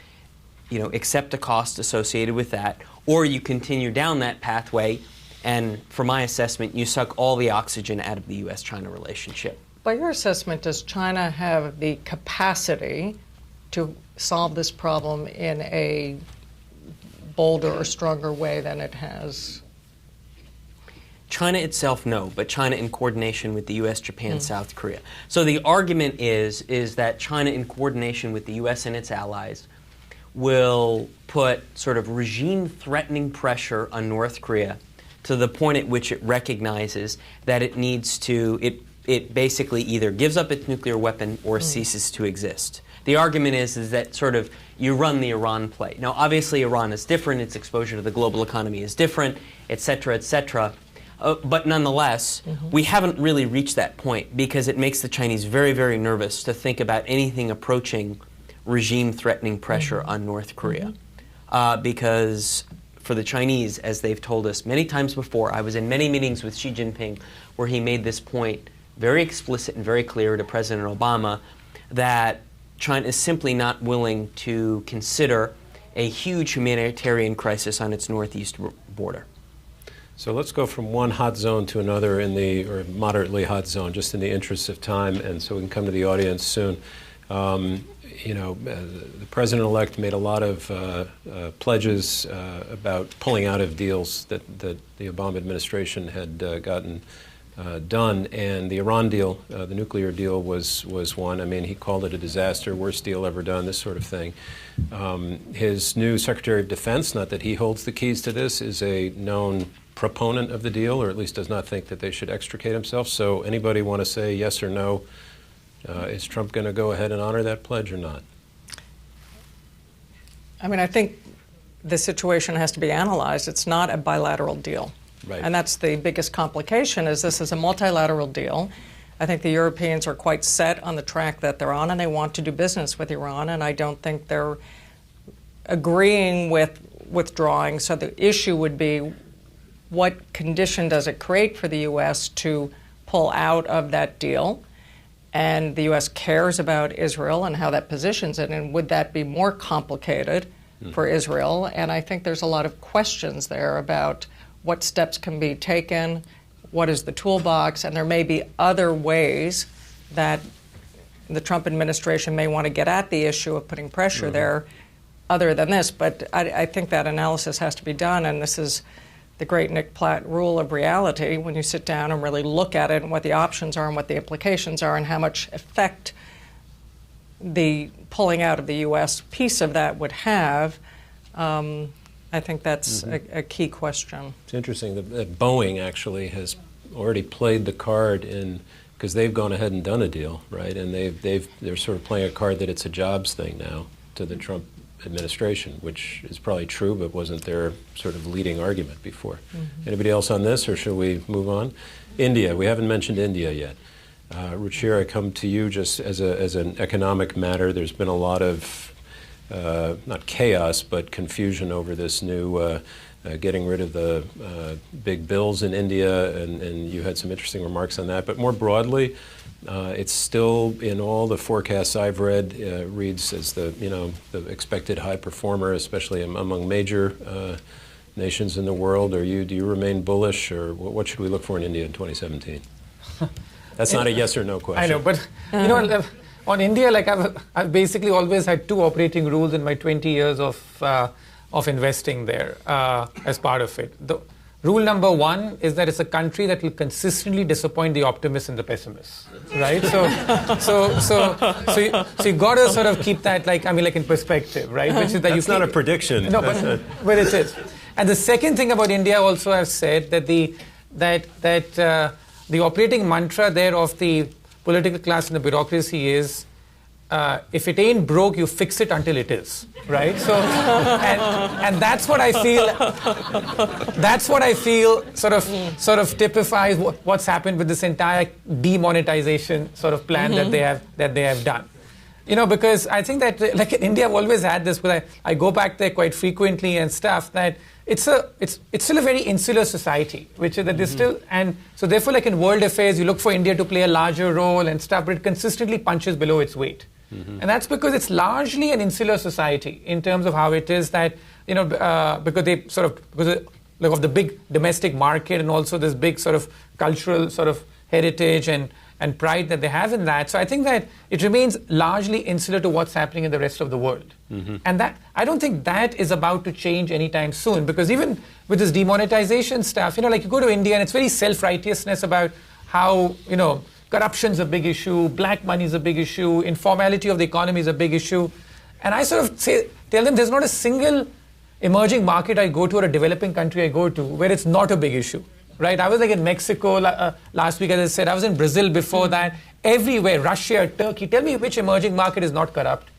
you know, accept the cost associated with that, or you continue down that pathway, and for my assessment, you suck all the oxygen out of the U.S.-China relationship. By your assessment, does China have the capacity to solve this problem in a bolder or stronger way than it has? China itself, no, but China in coordination with the U.S., Japan, South Korea. So the argument is that China in coordination with the U.S. and its allies will put sort of regime-threatening pressure on North Korea to the point at which it recognizes that it needs to, it basically either gives up its nuclear weapon or ceases to exist. The argument is that sort of you run the Iran play. Now, obviously, Iran is different. Its exposure to the global economy is different, et cetera, et cetera. But nonetheless, we haven't really reached that point because it makes the Chinese very, very nervous to think about anything approaching regime-threatening pressure on North Korea. Because for the Chinese, as they've told us many times before, I was in many meetings with Xi Jinping where he made this point very explicit and very clear to President Obama that China is simply not willing to consider a huge humanitarian crisis on its northeast border. So let's go from one hot zone to another or moderately hot zone, just in the interest of time, and so we can come to the audience soon. You know, the president-elect made a lot of pledges about pulling out of deals that the Obama administration had gotten done, and the Iran deal, the nuclear deal, was one. I mean, he called it a disaster, worst deal ever done, this sort of thing. His new Secretary of Defense, not that he holds the keys to this, is a known proponent of the deal, or at least does not think that they should extricate himself. So anybody want to say yes or no? Is Trump going to go ahead and honor that pledge or not? I mean, I think the situation has to be analyzed. It's not a bilateral deal. Right. And that's the biggest complication, is this is a multilateral deal. I think the Europeans are quite set on the track that they're on, and they want to do business with Iran, and I don't think they're agreeing with withdrawing. So the issue would be, what condition does it create for the U.S. to pull out of that deal? And the U.S. cares about Israel and how that positions it, and would that be more complicated for Israel? And I think there's a lot of questions there about what steps can be taken, what is the toolbox, and there may be other ways that the Trump administration may want to get at the issue of putting pressure there other than this. But I think that analysis has to be done, and this is the great Nick Platt rule of reality, when you sit down and really look at it and what the options are and what the implications are and how much effect the pulling out of the U.S. piece of that would have, I think that's a key question. It's interesting that Boeing actually has already played the card in, because they've gone ahead and done a deal, right? And they're sort of playing a card that it's a jobs thing now to the Trump administration, which is probably true, but wasn't their sort of leading argument before. Anybody else on this, or should we move on? India. We haven't mentioned India yet. Ruchir, I come to you just as an economic matter. There's been a lot of not chaos, but confusion over this new getting rid of the big bills in India, and you had some interesting remarks on that. But more broadly, it's still, in all the forecasts I've read, reads as the expected high performer, especially among major nations in the world. Do you remain bullish, or what should we look for in India in 2017? That's not a yes or no question. I know, but on India, like I've basically always had two operating rules in my 20 years of investing there as part of it. Rule number one is that it's a country that will consistently disappoint the optimists and the pessimists, right? So you got to sort of keep that, like in perspective, right? Which is that that's not a prediction. No, but it is. And the second thing about India, also, I've said that the operating mantra there of the political class and the bureaucracy is, if it ain't broke, you fix it until it is, right? So, and that's what I feel. That's what I feel sort of typifies what's happened with this entire demonetization sort of plan that they have done. Because I think that, like in India, I've always had this, but I go back there quite frequently and stuff, that it's still a very insular society, which is that there's still, and so therefore, like in world affairs, you look for India to play a larger role and stuff, but it consistently punches below its weight. And that's because it's largely an insular society in terms of how it is that, because of the big domestic market and also this big sort of cultural sort of heritage and pride that they have in that. So I think that it remains largely insular to what's happening in the rest of the world. And that I don't think that is about to change anytime soon, because even with this demonetization stuff, like you go to India and it's very self-righteousness about how, corruption's a big issue, black money is a big issue, informality of the economy is a big issue. And I sort of tell them there's not a single emerging market I go to or a developing country I go to where it's not a big issue, right? I was like in Mexico last week, as I said. I was in Brazil before that. Everywhere, Russia, Turkey. Tell me which emerging market is not corrupt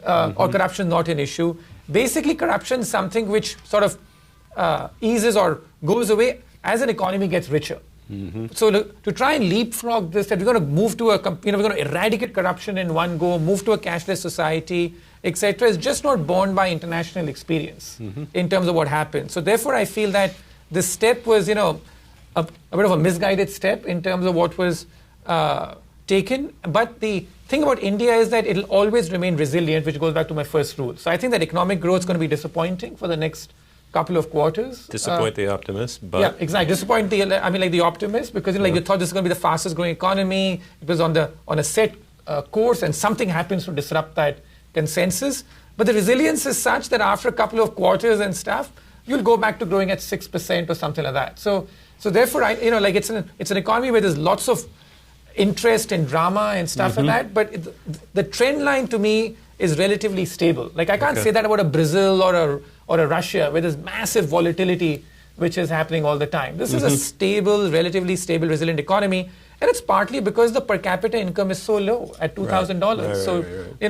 or corruption is not an issue. Basically, corruption is something which sort of eases or goes away as an economy gets richer. So to try and leapfrog this, that we're going to move to we're going to eradicate corruption in one go, move to a cashless society, etc., is just not borne by international experience in terms of what happened. So therefore, I feel that this step was, a bit of a misguided step in terms of what was taken. But the thing about India is that it'll always remain resilient, which goes back to my first rule. So I think that economic growth is going to be disappointing for the next couple of quarters. Disappoint the optimists, but... Yeah, exactly. Disappoint the optimists, because you thought this is going to be the fastest growing economy. It was on a set course, and something happens to disrupt that consensus. But the resilience is such that after a couple of quarters and stuff, you'll go back to growing at 6% or something like that. So therefore, it's an economy where there's lots of interest and drama and stuff like that. But the trend line to me is relatively stable. Like I can't say that about a Brazil or a Russia, where there's massive volatility which is happening all the time. This is a stable, relatively stable, resilient economy, and it's partly because the per capita income is so low at $2,000. So,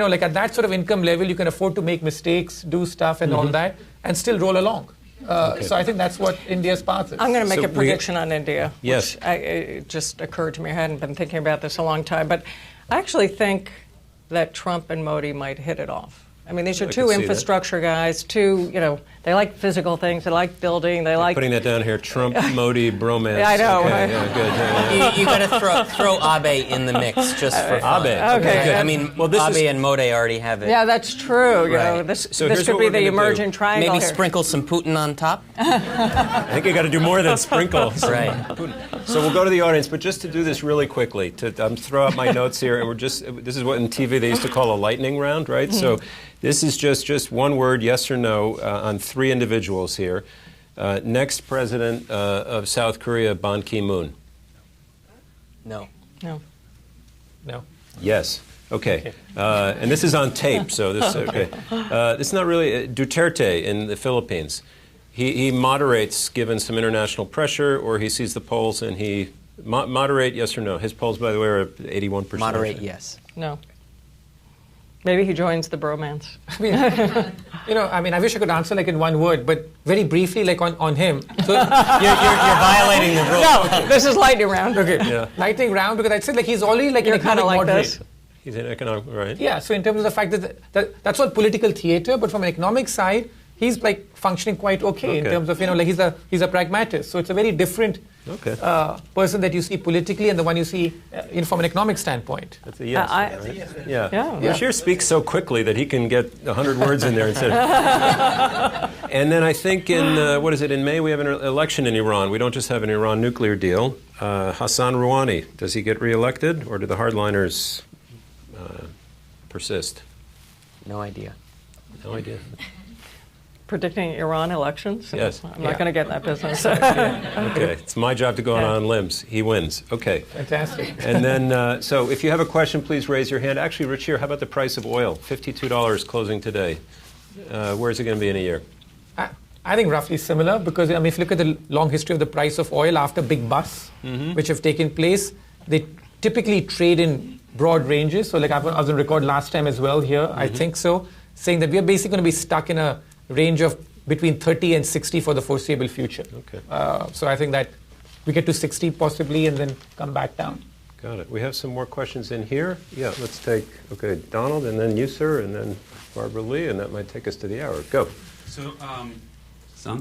like at that sort of income level, you can afford to make mistakes, do stuff and all that, and still roll along. So I think that's what India's path is. I'm going to make a prediction on India. Yes. Which it just occurred to me. I hadn't been thinking about this a long time, but I actually think that Trump and Modi might hit it off. I mean, these are two infrastructure guys, they like physical things, they like building, they like... Putting that down here, Trump, Modi, bromance. Yeah, I know. Okay, yeah, good. Yeah. You got to throw Abe in the mix just for fun. Abe. Okay. I mean, Abe and Modi already have it. Yeah, that's true. Right. This here's could what be we're the gonna emerging do. triangle Maybe here. sprinkle some Putin on top. I think you got to do more than sprinkle. Right. So we'll go to the audience, but just to do this really quickly, throw out my notes here, and this is what in TV they used to call a lightning round, right? So this is just one word, yes or no, on three individuals here. Next president of South Korea, Ban Ki-moon. No. No. No. Yes. Okay. And this is on tape, so this, okay. This is not really, Duterte in the Philippines. He moderates given some international pressure, or he sees the polls and he, moderate, yes or no? His polls, by the way, are 81%. Moderate, yes. No. Maybe he joins the bromance. I mean, I wish I could answer like in one word, but very briefly, like on him. So, You're violating the rule. No, this is lightning round. okay, Yeah. lightning round, because I said like he's already like You're an kind of economic like moderate. this. He's an economic, right? Yeah, so in terms of the fact that's all political theater, but from an economic side, he's like functioning quite okay in terms of, like he's a pragmatist. So it's a very different person that you see politically and the one you see from an economic standpoint. That's a yes. Right? Yeah. Ruchir speaks so quickly that he can get 100 words in there instead of... And then I think in May we have an election in Iran. We don't just have an Iran nuclear deal. Hassan Rouhani, does he get reelected, or do the hardliners persist? No idea. No idea. Predicting Iran elections? Yes. I'm not going to get in that business. Okay, it's my job to go on limbs. He wins. Okay. Fantastic. And then, so if you have a question, please raise your hand. Actually, Ruchir, how about the price of oil? $52 closing today. Where's it going to be in a year? I think roughly similar, because if you look at the long history of the price of oil after big busts, which have taken place, they typically trade in broad ranges. So like I was on record last time as well here, I think so, saying that we are basically going to be stuck in a range of between 30 and 60 for the foreseeable future. Okay. So I think that we get to 60 possibly and then come back down. Got it. We have some more questions in here. Yeah, let's take, Donald, and then you, sir, and then Barbara Lee, and that might take us to the hour. Go. So,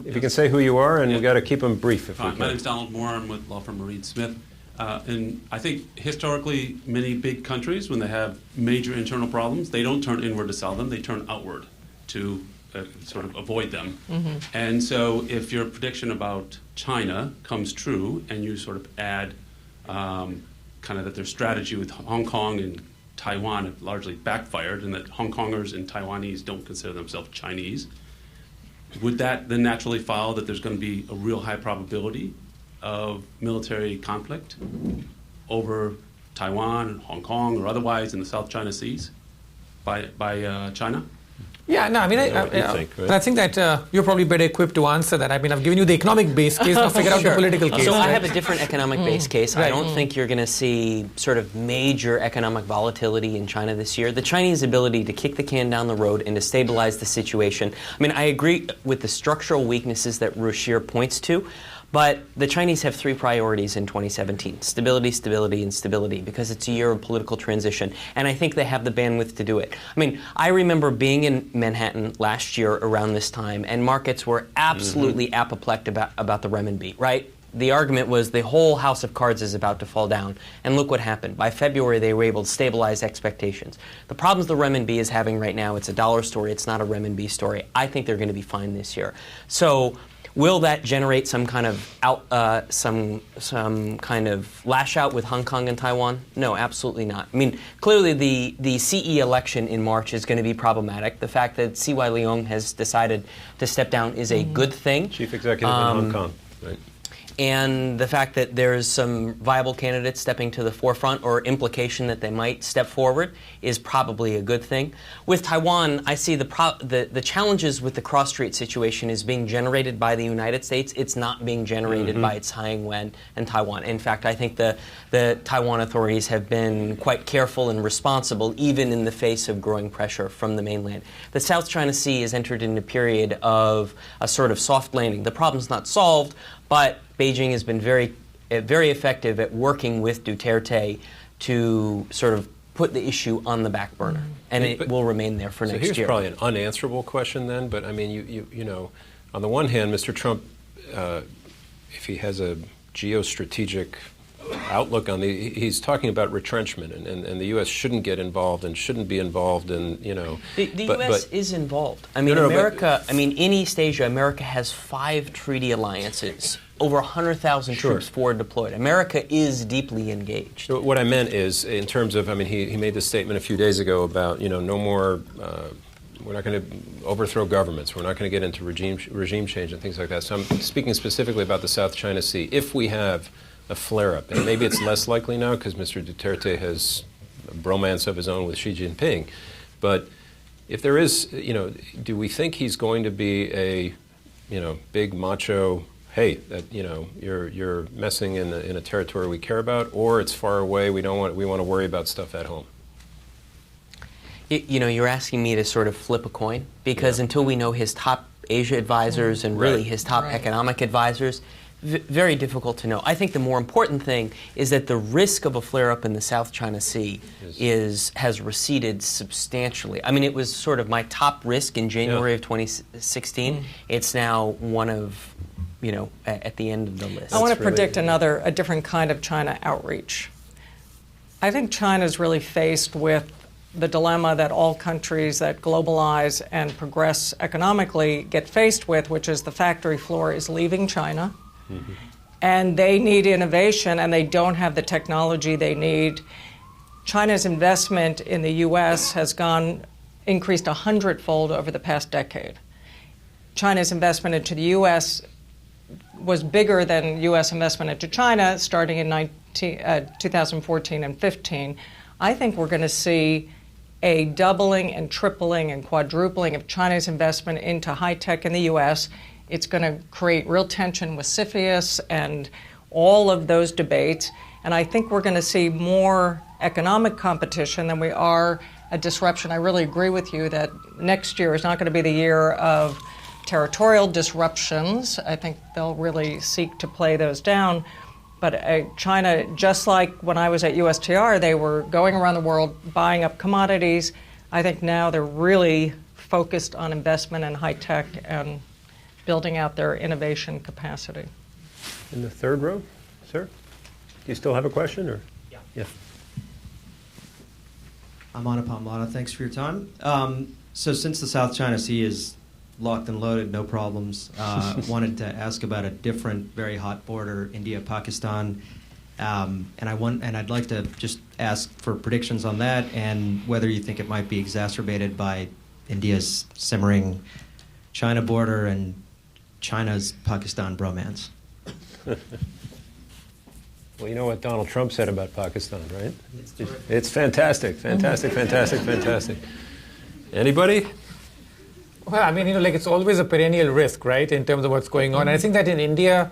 If you can say who you are, and we've got to keep them brief if we My can. name's Donald Moore. I'm with law firm Reed Smith. And I think historically, many big countries, when they have major internal problems, they don't turn inward to solve them. They turn outward to sort of avoid them. And so if your prediction about China comes true and you sort of add kind of that their strategy with Hong Kong and Taiwan have largely backfired and that Hong Kongers and Taiwanese don't consider themselves Chinese, would that then naturally follow that there's going to be a real high probability of military conflict over Taiwan, Hong Kong, or otherwise in the South China Seas by China? Yeah, no, I mean, I think that you're probably better equipped to answer that. I mean, I've given you the economic base case, now figure out the political case. So I right? have a different economic base case. I don't think you're going to see sort of major economic volatility in China this year. The Chinese ability to kick the can down the road and to stabilize the situation. I mean, I agree with the structural weaknesses that Ruchir points to. But the Chinese have three priorities in 2017: stability, stability, and stability, because it's a year of political transition. And I think they have the bandwidth to do it. I mean, I remember being in Manhattan last year around this time, and markets were absolutely apoplectic about the renminbi, right? The argument was the whole house of cards is about to fall down. And look what happened. By February, they were able to stabilize expectations. The problems the renminbi is having right now, it's a dollar story, it's not a renminbi story. I think they're going to be fine this year. So will that generate some kind of some kind of lash out with Hong Kong and Taiwan? No, absolutely not. I mean, clearly the CE election in March is going to be problematic. The fact that CY Leung has decided to step down is a good thing. Chief executive in Hong Kong. Right. And the fact that there's some viable candidates stepping to the forefront, or implication that they might step forward, is probably a good thing. With Taiwan, I see the challenges with the cross-strait situation is being generated by the United States. It's not being generated by Tsai Ing-wen and Taiwan. In fact, I think the Taiwan authorities have been quite careful and responsible, even in the face of growing pressure from the mainland. The South China Sea has entered in a period of a sort of soft landing. The problem's not solved, but Beijing has been very effective at working with Duterte to sort of put the issue on the back burner, and it will remain there for next year. So here's probably an unanswerable question then, but I mean, you know, on the one hand, Mr. Trump, if he has a geostrategic outlook on he's talking about retrenchment, and the U.S. shouldn't get involved and shouldn't be involved in, you know. The U.S. is involved. I mean, America, I mean, in East Asia, America has 5 treaty alliances, over 100,000 troops forward deployed. America is deeply engaged. What I meant is, in terms of, I mean, he made this statement a few days ago about, you know, no more, we're not going to overthrow governments. We're not going to get into regime change and things like that. So I'm speaking specifically about the South China Sea. If we have a flare-up, and maybe it's less likely now because Mr. Duterte has bromance of his own with Xi Jinping. But if there is, do we think he's going to be a, big macho, hey, that you're messing in a territory we care about, or it's far away, we want to worry about stuff at home? You're asking me to sort of flip a coin, because until we know his top Asia advisors and really his top economic advisors, very difficult to know. I think the more important thing is that the risk of a flare-up in the South China Sea has receded substantially. I mean, it was sort of my top risk in January of 2016. It's now one of, at the end of the list. I want to predict a different kind of China outreach. I think China's really faced with the dilemma that all countries that globalize and progress economically get faced with, which is the factory floor is leaving China. Mm-hmm. And they need innovation, and they don't have the technology they need. China's investment in the U.S. has increased 100-fold over the past decade. China's investment into the U.S. was bigger than U.S. investment into China starting in 2014 and 15. I think we're going to see a doubling and tripling and quadrupling of China's investment into high tech in the U.S. It's going to create real tension with CFIUS and all of those debates. And I think we're going to see more economic competition than we are a disruption. I really agree with you that next year is not going to be the year of territorial disruptions. I think they'll really seek to play those down. But China, just like when I was at USTR, they were going around the world buying up commodities. I think now they're really focused on investment in high tech and building out their innovation capacity. In the third row, sir? Do you still have a question? Or? Yeah. I'm Anupam Lada. Thanks for your time. So since the South China Sea is locked and loaded, no problems, wanted to ask about a different, very hot border, India-Pakistan. And I'd like to just ask for predictions on that and whether you think it might be exacerbated by India's simmering China border and China's Pakistan bromance. Well, you know what Donald Trump said about Pakistan, right? It's fantastic, fantastic, fantastic, fantastic. Anybody? Well, I mean, it's always a perennial risk, right, in terms of what's going on. And I think that in India,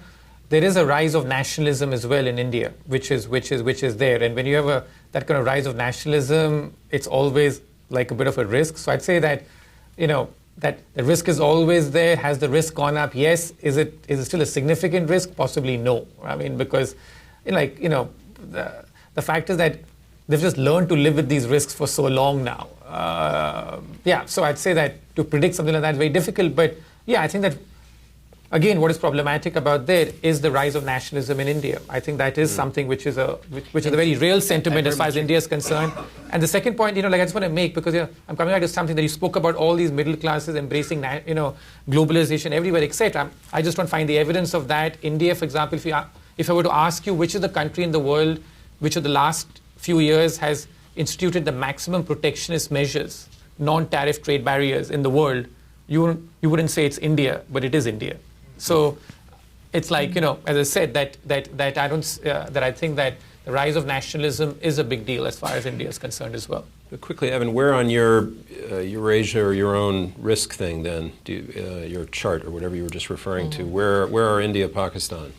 there is a rise of nationalism as well in India, which is there. And when you have that kind of rise of nationalism, it's always like a bit of a risk. So I'd say that, that the risk is always there. Has the risk gone up? Yes. Is it still a significant risk? Possibly no. I mean, because, the fact is that they've just learned to live with these risks for so long now. So I'd say that to predict something like that is very difficult. But I think that, again, what is problematic about that is the rise of nationalism in India. I think that is something which is a very real sentiment as far as India is concerned. And the second point, I just want to make, because I'm coming back to something that you spoke about, all these middle classes embracing, globalization everywhere, etc. I just don't find the evidence of that. India, for example, if I were to ask you which is the country in the world which of the last few years has instituted the maximum protectionist measures, non-tariff trade barriers in the world, you wouldn't say it's India, but it is India. So it's like, as I said, that I think that the rise of nationalism is a big deal as far as India is concerned as well. Quickly, Evan, where on your Eurasia or your own risk thing then, your chart or whatever you were just referring to, where are India, Pakistan?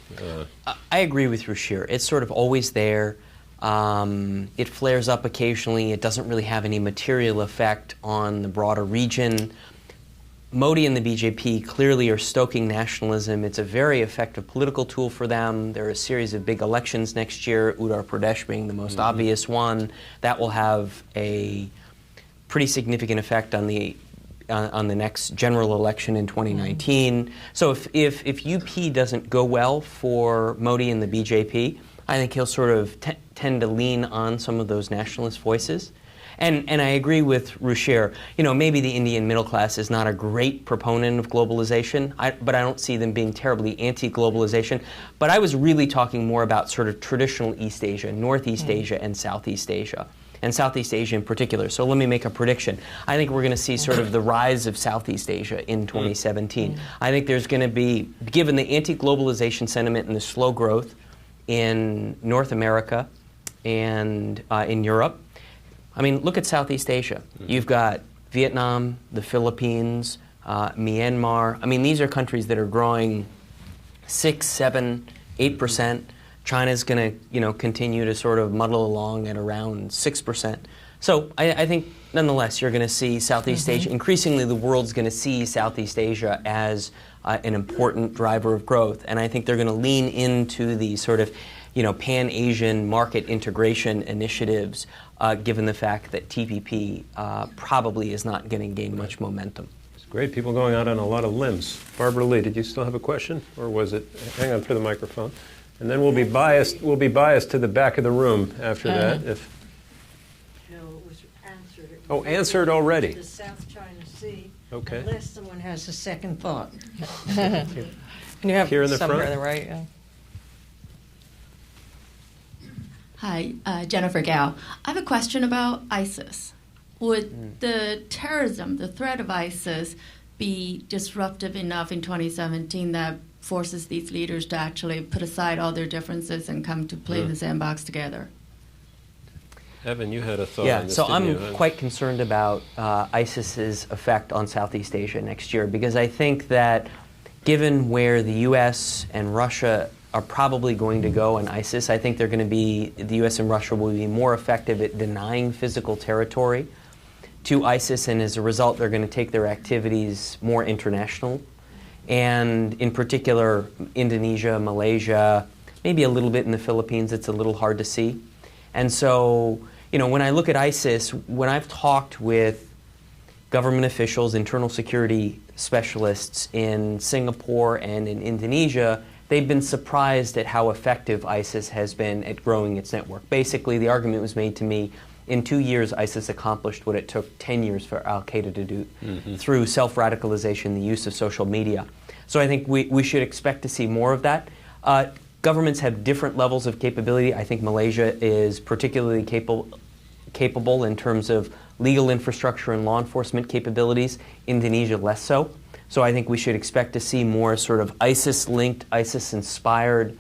I agree with Ruchir. It's sort of always there. It flares up occasionally. It doesn't really have any material effect on the broader region. Modi and the BJP clearly are stoking nationalism. It's a very effective political tool for them. There are a series of big elections next year, Uttar Pradesh being the most obvious one. That will have a pretty significant effect on the next general election in 2019. So if UP doesn't go well for Modi and the BJP, I think he'll sort of tend to lean on some of those nationalist voices. And I agree with Ruchir. Maybe the Indian middle class is not a great proponent of globalization, but I don't see them being terribly anti-globalization. But I was really talking more about sort of traditional East Asia, Northeast Asia, and Southeast Asia. And Southeast Asia in particular. So let me make a prediction. I think we're going to see sort of the rise of Southeast Asia in 2017. I think there's going to be, given the anti-globalization sentiment and the slow growth in North America and in Europe, I mean, look at Southeast Asia. You've got Vietnam, the Philippines, Myanmar. I mean, these are countries that are growing 6, 7, 8%. China's going to, continue to sort of muddle along at around 6%. So I think, nonetheless, you're going to see Southeast Asia. Increasingly, the world's going to see Southeast Asia as an important driver of growth, and I think they're going to lean into the sort of, Pan-Asian market integration initiatives, given the fact that TPP probably is not going to gain much momentum. It's great. People going out on a lot of limbs. Barbara Lee, did you still have a question, or was it? Hang on for the microphone, and then we'll be biased. We'll be biased to the back of the room after that. If no, it was answered. Oh, answered already. The South China Sea. Okay. Unless someone has a second thought. And you have Here in the some front? here on the right. Yeah. Hi, Jennifer Gao. I have a question about ISIS. Would the terrorism, the threat of ISIS, be disruptive enough in 2017 that forces these leaders to actually put aside all their differences and come to play in the sandbox together? Evan, you had a thought Yeah, on this, so didn't you? I'm quite concerned about ISIS's effect on Southeast Asia next year, because I think that given where the U.S. and Russia are probably going to go in ISIS, I think the U.S. and Russia will be more effective at denying physical territory to ISIS, and as a result, they're going to take their activities more international. And in particular, Indonesia, Malaysia, maybe a little bit in the Philippines, it's a little hard to see. And so, when I look at ISIS, when I've talked with government officials, internal security specialists in Singapore and in Indonesia, they've been surprised at how effective ISIS has been at growing its network. Basically, the argument was made to me, in 2 years, ISIS accomplished what it took 10 years for al-Qaeda to do through self-radicalization, the use of social media. So I think we should expect to see more of that. Governments have different levels of capability. I think Malaysia is particularly capable in terms of legal infrastructure and law enforcement capabilities. Indonesia less so. So I think we should expect to see more sort of ISIS-linked, ISIS-inspired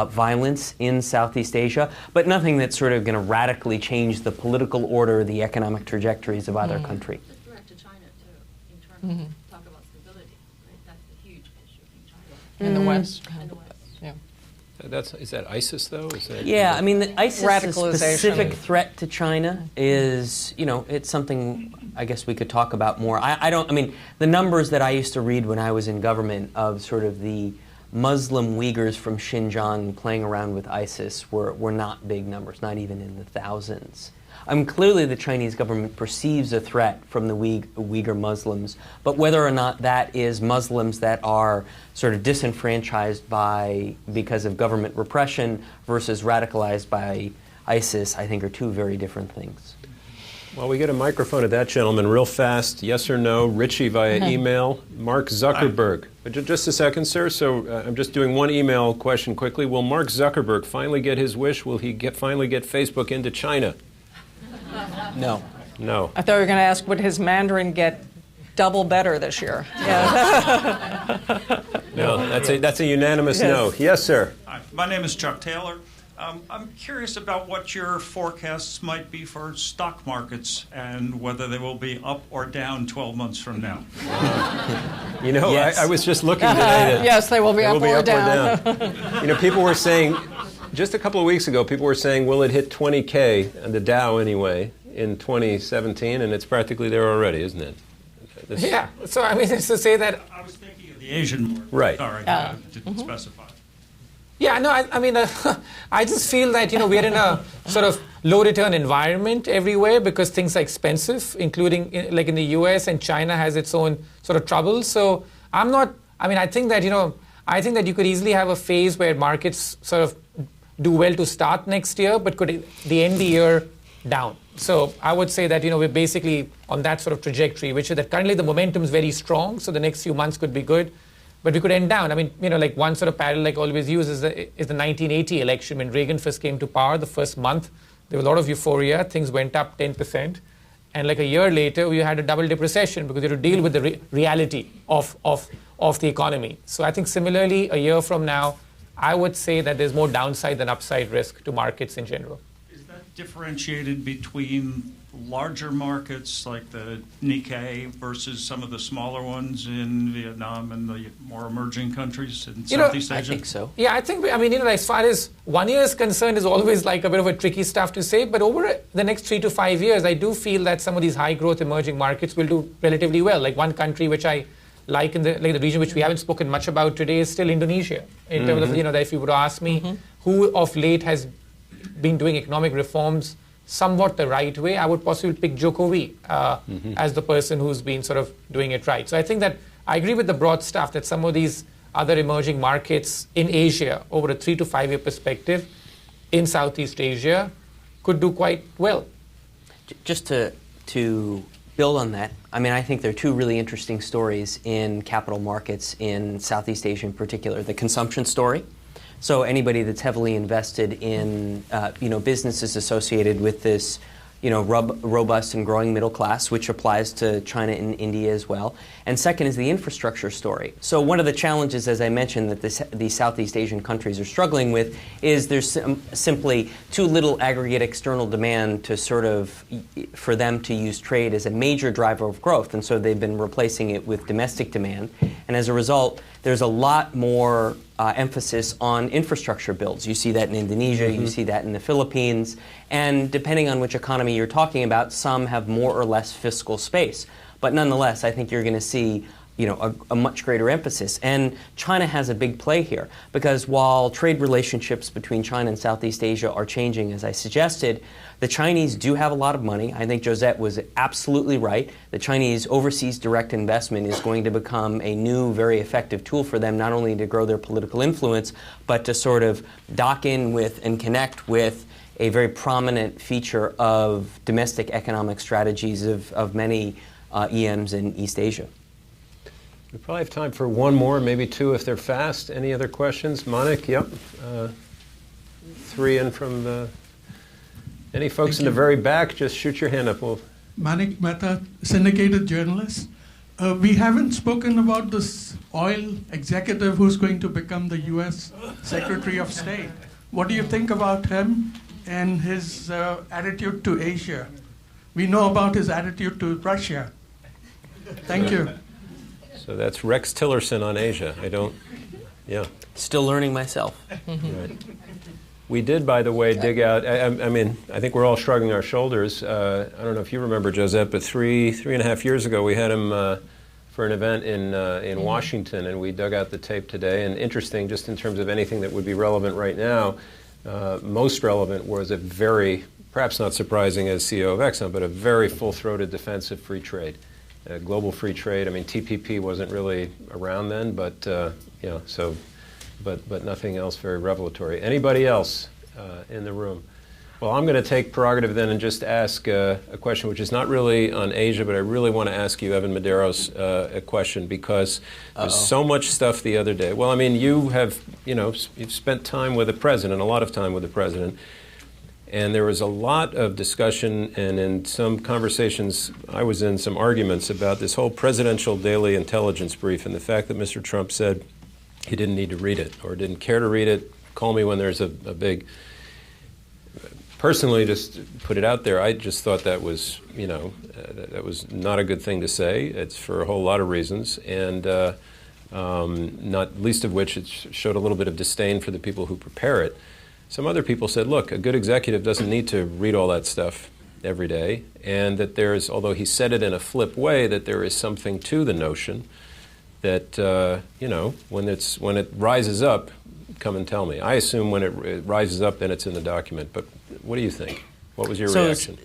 violence in Southeast Asia, but nothing that's sort of going to radically change the political order, the economic trajectories of either country. Just direct to China, too, in terms of talk about stability. Right? That's a huge issue in China. In the West. In the West. Yeah. Is that ISIS, though? Is that, Yeah, I mean, the ISIS Radicalization. specific threat to China is, it's something I guess we could talk about more. I mean, the numbers that I used to read when I was in government of sort of the Muslim Uyghurs from Xinjiang playing around with ISIS were not big numbers, not even in the thousands. Clearly the Chinese government perceives a threat from the Uyghur Muslims, but whether or not that is Muslims that are sort of disenfranchised because of government repression versus radicalized by ISIS, I think are two very different things. Well, we get a microphone to that gentleman real fast. Yes or no? Richie via email. Mark Zuckerberg. But just a second, sir. So I'm just doing one email question quickly. Will Mark Zuckerberg finally get his wish? Will he finally get Facebook into China? No. No. I thought you were going to ask, would his Mandarin get double better this year? Yeah. No. That's a unanimous no. Yes, sir. Hi, my name is Chuck Taylor. I'm curious about what your forecasts might be for stock markets and whether they will be up or down 12 months from now. Yes. I was just looking today. Yes, they will be up or down. People were saying, just a couple of weeks ago, people were saying, will it hit 20K, the Dow anyway, in 2017? And it's practically there already, isn't it? Yeah. So, it's to say that. I was thinking of the Asian market. Right. Sorry, didn't specify. Yeah, no, I just feel that, we're in a sort of low return environment everywhere because things are expensive, including in the US, and China has its own sort of troubles. So I think that, you could easily have a phase where markets sort of do well to start next year, but could the end the year down. So I would say that, we're basically on that sort of trajectory, which is that currently the momentum is very strong, so the next few months could be good. But we could end down. One sort of parallel I always use is the 1980 election when Reagan first came to power. The first month, there was a lot of euphoria. Things went up 10%. And a year later, we had a double-dip recession because you had to deal with the reality of the economy. So I think similarly, a year from now, I would say that there's more downside than upside risk to markets in general. Is that differentiated between larger markets like the Nikkei versus some of the smaller ones in Vietnam and the more emerging countries in Southeast Asia? I think so. Yeah, I think, as far as 1 year is concerned, is always like a bit of a tricky stuff to say. But over the next 3 to 5 years, I do feel that some of these high growth emerging markets will do relatively well. Like one country which I like in the region which we haven't spoken much about today is still Indonesia. In terms of, that if you would ask me who of late has been doing economic reforms somewhat the right way, I would possibly pick Jokowi as the person who's been sort of doing it right. So I think that I agree with the broad stuff that some of these other emerging markets in Asia over a 3 to 5 year perspective in Southeast Asia could do quite well. Just to build on that, I think there are two really interesting stories in capital markets in Southeast Asia in particular. The consumption story. So anybody that's heavily invested in businesses associated with this robust and growing middle class, which applies to China and India as well. And second is the infrastructure story. So one of the challenges, as I mentioned, that these Southeast Asian countries are struggling with is there's simply too little aggregate external demand to for them to use trade as a major driver of growth. And so they've been replacing it with domestic demand. And as a result, there's a lot more emphasis on infrastructure builds. You see that in Indonesia, you see that in the Philippines, and depending on which economy you're talking about, some have more or less fiscal space. But nonetheless, I think you're going to see a much greater emphasis. And China has a big play here, because while trade relationships between China and Southeast Asia are changing, as I suggested, the Chinese do have a lot of money. I think Josette was absolutely right. The Chinese overseas direct investment is going to become a new, very effective tool for them, not only to grow their political influence, but to sort of dock in with and connect with a very prominent feature of domestic economic strategies of many EMs in East Asia. We probably have time for one more, maybe two if they're fast. Any other questions? Monik, yep. 3 in from the... Any folks in the very back, just shoot your hand up. Manik Mehta, syndicated journalist. We haven't spoken about this oil executive who's going to become the U.S. Secretary of State. What do you think about him and his attitude to Asia? We know about his attitude to Russia. Thank you. So that's Rex Tillerson on Asia. Still learning myself. Right. We did, by the way, dig out, I think we're all shrugging our shoulders. I don't know if you remember, Josette, but three and a half years ago, we had him for an event in Washington, and we dug out the tape today. And interesting, just in terms of anything that would be relevant right now, most relevant was a very, perhaps not surprising as CEO of Exxon, but a very full-throated defense of free trade. Global free trade. TPP wasn't really around then, but but nothing else very revelatory. Anybody else in the room? Well, I'm going to take prerogative then and just ask a question which is not really on Asia, but I really want to ask you, Evan Medeiros, a question, because there's so much stuff the other day. Well, you have, you've spent time with the president, a lot of time with the president. And there was a lot of discussion, and in some conversations I was in, some arguments about this whole presidential daily intelligence brief and the fact that Mr. Trump said he didn't need to read it or didn't care to read it. Call me when there's a big... Personally, just put it out there, I just thought that was, that was not a good thing to say. It's for a whole lot of reasons, and not least of which it showed a little bit of disdain for the people who prepare it. Some other people said, look, a good executive doesn't need to read all that stuff every day, and that there's, although he said it in a flip way, that there is something to the notion that, when it rises up, come and tell me. I assume when it rises up, then it's in the document. But what do you think? What was your reaction?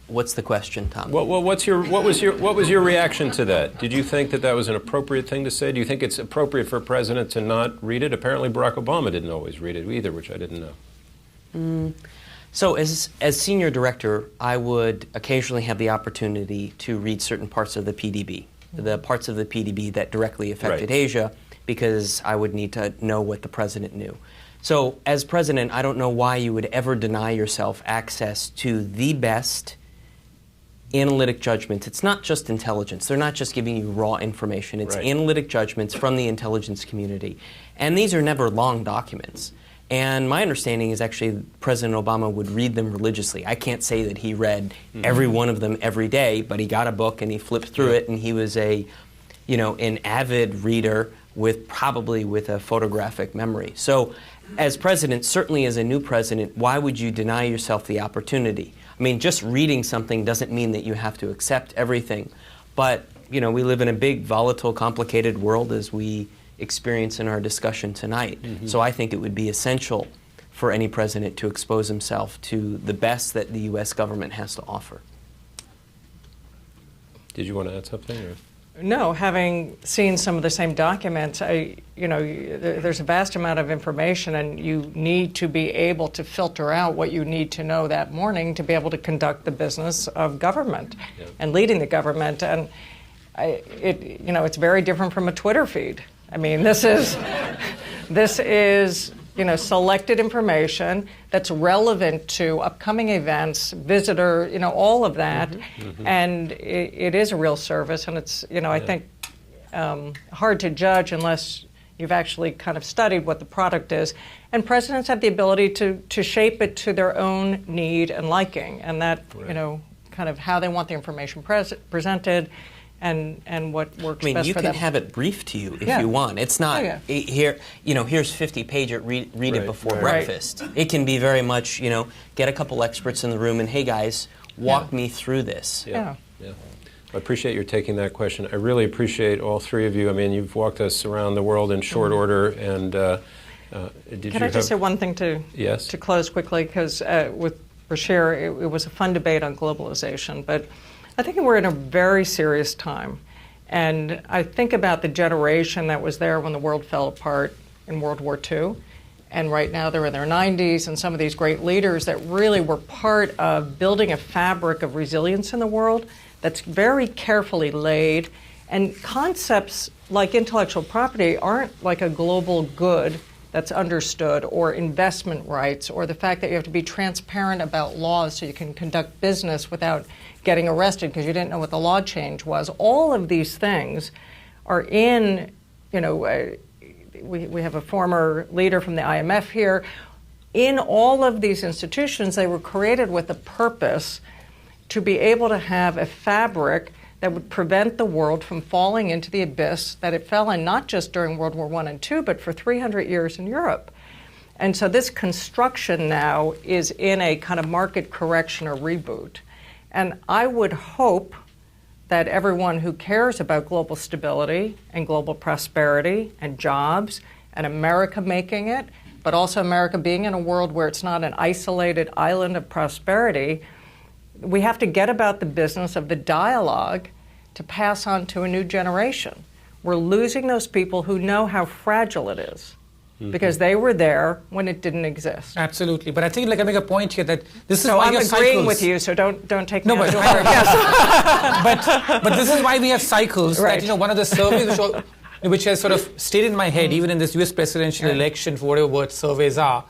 What's the question, Tom? What was your reaction to that? Did you think that was an appropriate thing to say? Do you think it's appropriate for a president to not read it? Apparently, Barack Obama didn't always read it either, which I didn't know. So as senior director, I would occasionally have the opportunity to read certain parts of the PDB, the parts of the PDB that directly affected Asia, because I would need to know what the president knew. So as president, I don't know why you would ever deny yourself access to the best analytic judgments. It's not just intelligence. They're not just giving you raw information. It's analytic judgments from the intelligence community. And these are never long documents. And my understanding is actually President Obama would read them religiously. I can't say that he read every one of them every day, but he got a book and he flipped through it, and he was an avid reader probably with a photographic memory. So as president, certainly as a new president, why would you deny yourself the opportunity? I mean, just reading something doesn't mean that you have to accept everything. But, we live in a big, volatile, complicated world as we experience in our discussion tonight. So I think it would be essential for any president to expose himself to the best that the U.S. government has to offer. Did you want to add something? Or? No, having seen some of the same documents, there's a vast amount of information, and you need to be able to filter out what you need to know that morning to be able to conduct the business of government and leading the government. And it's very different from a Twitter feed. I mean, this is selected information that's relevant to upcoming events, visitor, all of that. And it is a real service, and it's, I think, hard to judge unless you've actually kind of studied what the product is. And presidents have the ability to shape it to their own need and liking, and that, kind of how they want the information presented. And what works best for them. You can have it briefed to you if you want. It's not here. Here's 50-page. Read it before breakfast. It can be very much. Get a couple experts in the room and, hey guys, walk me through this. Yeah. I appreciate your taking that question. I really appreciate all three of you. I mean, you've walked us around the world in short order. And can I just say one thing to close quickly? Because with Ruchir, it was a fun debate on globalization, but I think we're in a very serious time. And I think about the generation that was there when the world fell apart in World War II. And right now they're in their 90s, and some of these great leaders that really were part of building a fabric of resilience in the world that's very carefully laid. And concepts like intellectual property aren't like a global good that's understood, or investment rights, or the fact that you have to be transparent about laws so you can conduct business without getting arrested because you didn't know what the law change was. All of these things are in, we have a former leader from the IMF here. In all of these institutions, they were created with a purpose to be able to have a fabric that would prevent the world from falling into the abyss that it fell in, not just during World War I and II, but for 300 years in Europe. And so this construction now is in a kind of market correction or reboot. And I would hope that everyone who cares about global stability and global prosperity and jobs and America making it, but also America being in a world where it's not an isolated island of prosperity, we have to get about the business of the dialogue to pass on to a new generation. We're losing those people who know how fragile it is because they were there when it didn't exist. Absolutely. But I think I make a point here that this is why I'm we have agreeing cycles. with you, so don't take me No, out but, to heart. Yes. but this is why we have cycles. Right. That, one of the surveys which has sort of stayed in my head, even in this U.S. presidential election, for whatever what surveys are,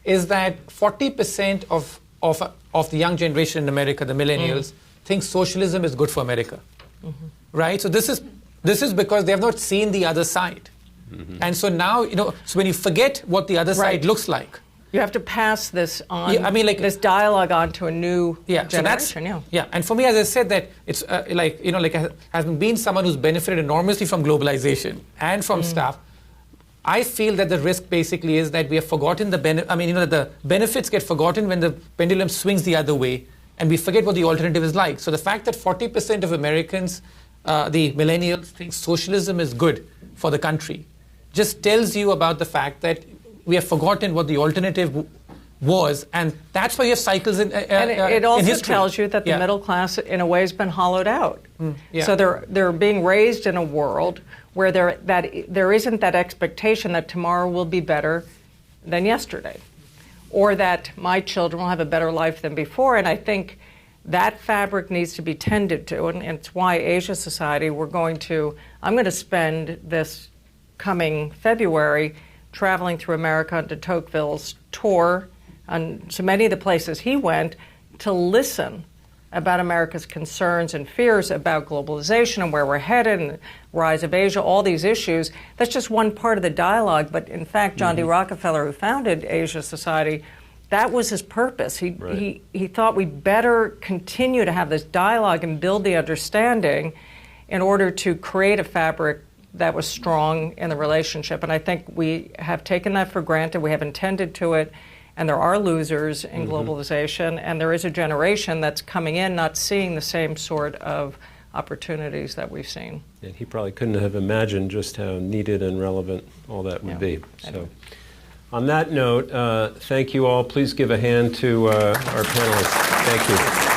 is that 40% of the young generation in America, the millennials, think socialism is good for America. Right? So this is because they have not seen the other side. And so now, so when you forget what the other side looks like, you have to pass this on. Yeah, I mean, this dialogue on to a new generation. So and for me, as I said, that it's having been someone who's benefited enormously from globalization and from stuff, I feel that the risk basically is that we have forgotten that the benefits get forgotten when the pendulum swings the other way, and we forget what the alternative is like. So the fact that 40% of Americans, the millennials, think socialism is good for the country, just tells you about the fact that we have forgotten what the alternative was, and that's why you have cycles in history. And it also tells you that the middle class, in a way, has been hollowed out. So they're being raised in a world where there isn't that expectation that tomorrow will be better than yesterday, or that my children will have a better life than before. And I think that fabric needs to be tended to, and it's why Asia Society, I'm going to spend this coming February traveling through America on de Tocqueville's tour on so many of the places he went to listen about America's concerns and fears about globalization and where we're headed and the rise of Asia, all these issues. That's just one part of the dialogue. But in fact, John D. Rockefeller, who founded Asia Society, that was his purpose. He thought we better continue to have this dialogue and build the understanding in order to create a fabric that was strong in the relationship. And I think we have taken that for granted. We have intended to it. And there are losers in globalization. And there is a generation that's coming in not seeing the same sort of opportunities that we've seen. And he probably couldn't have imagined just how needed and relevant all that would be. So, on that note, thank you all. Please give a hand to our panelists. Thank you.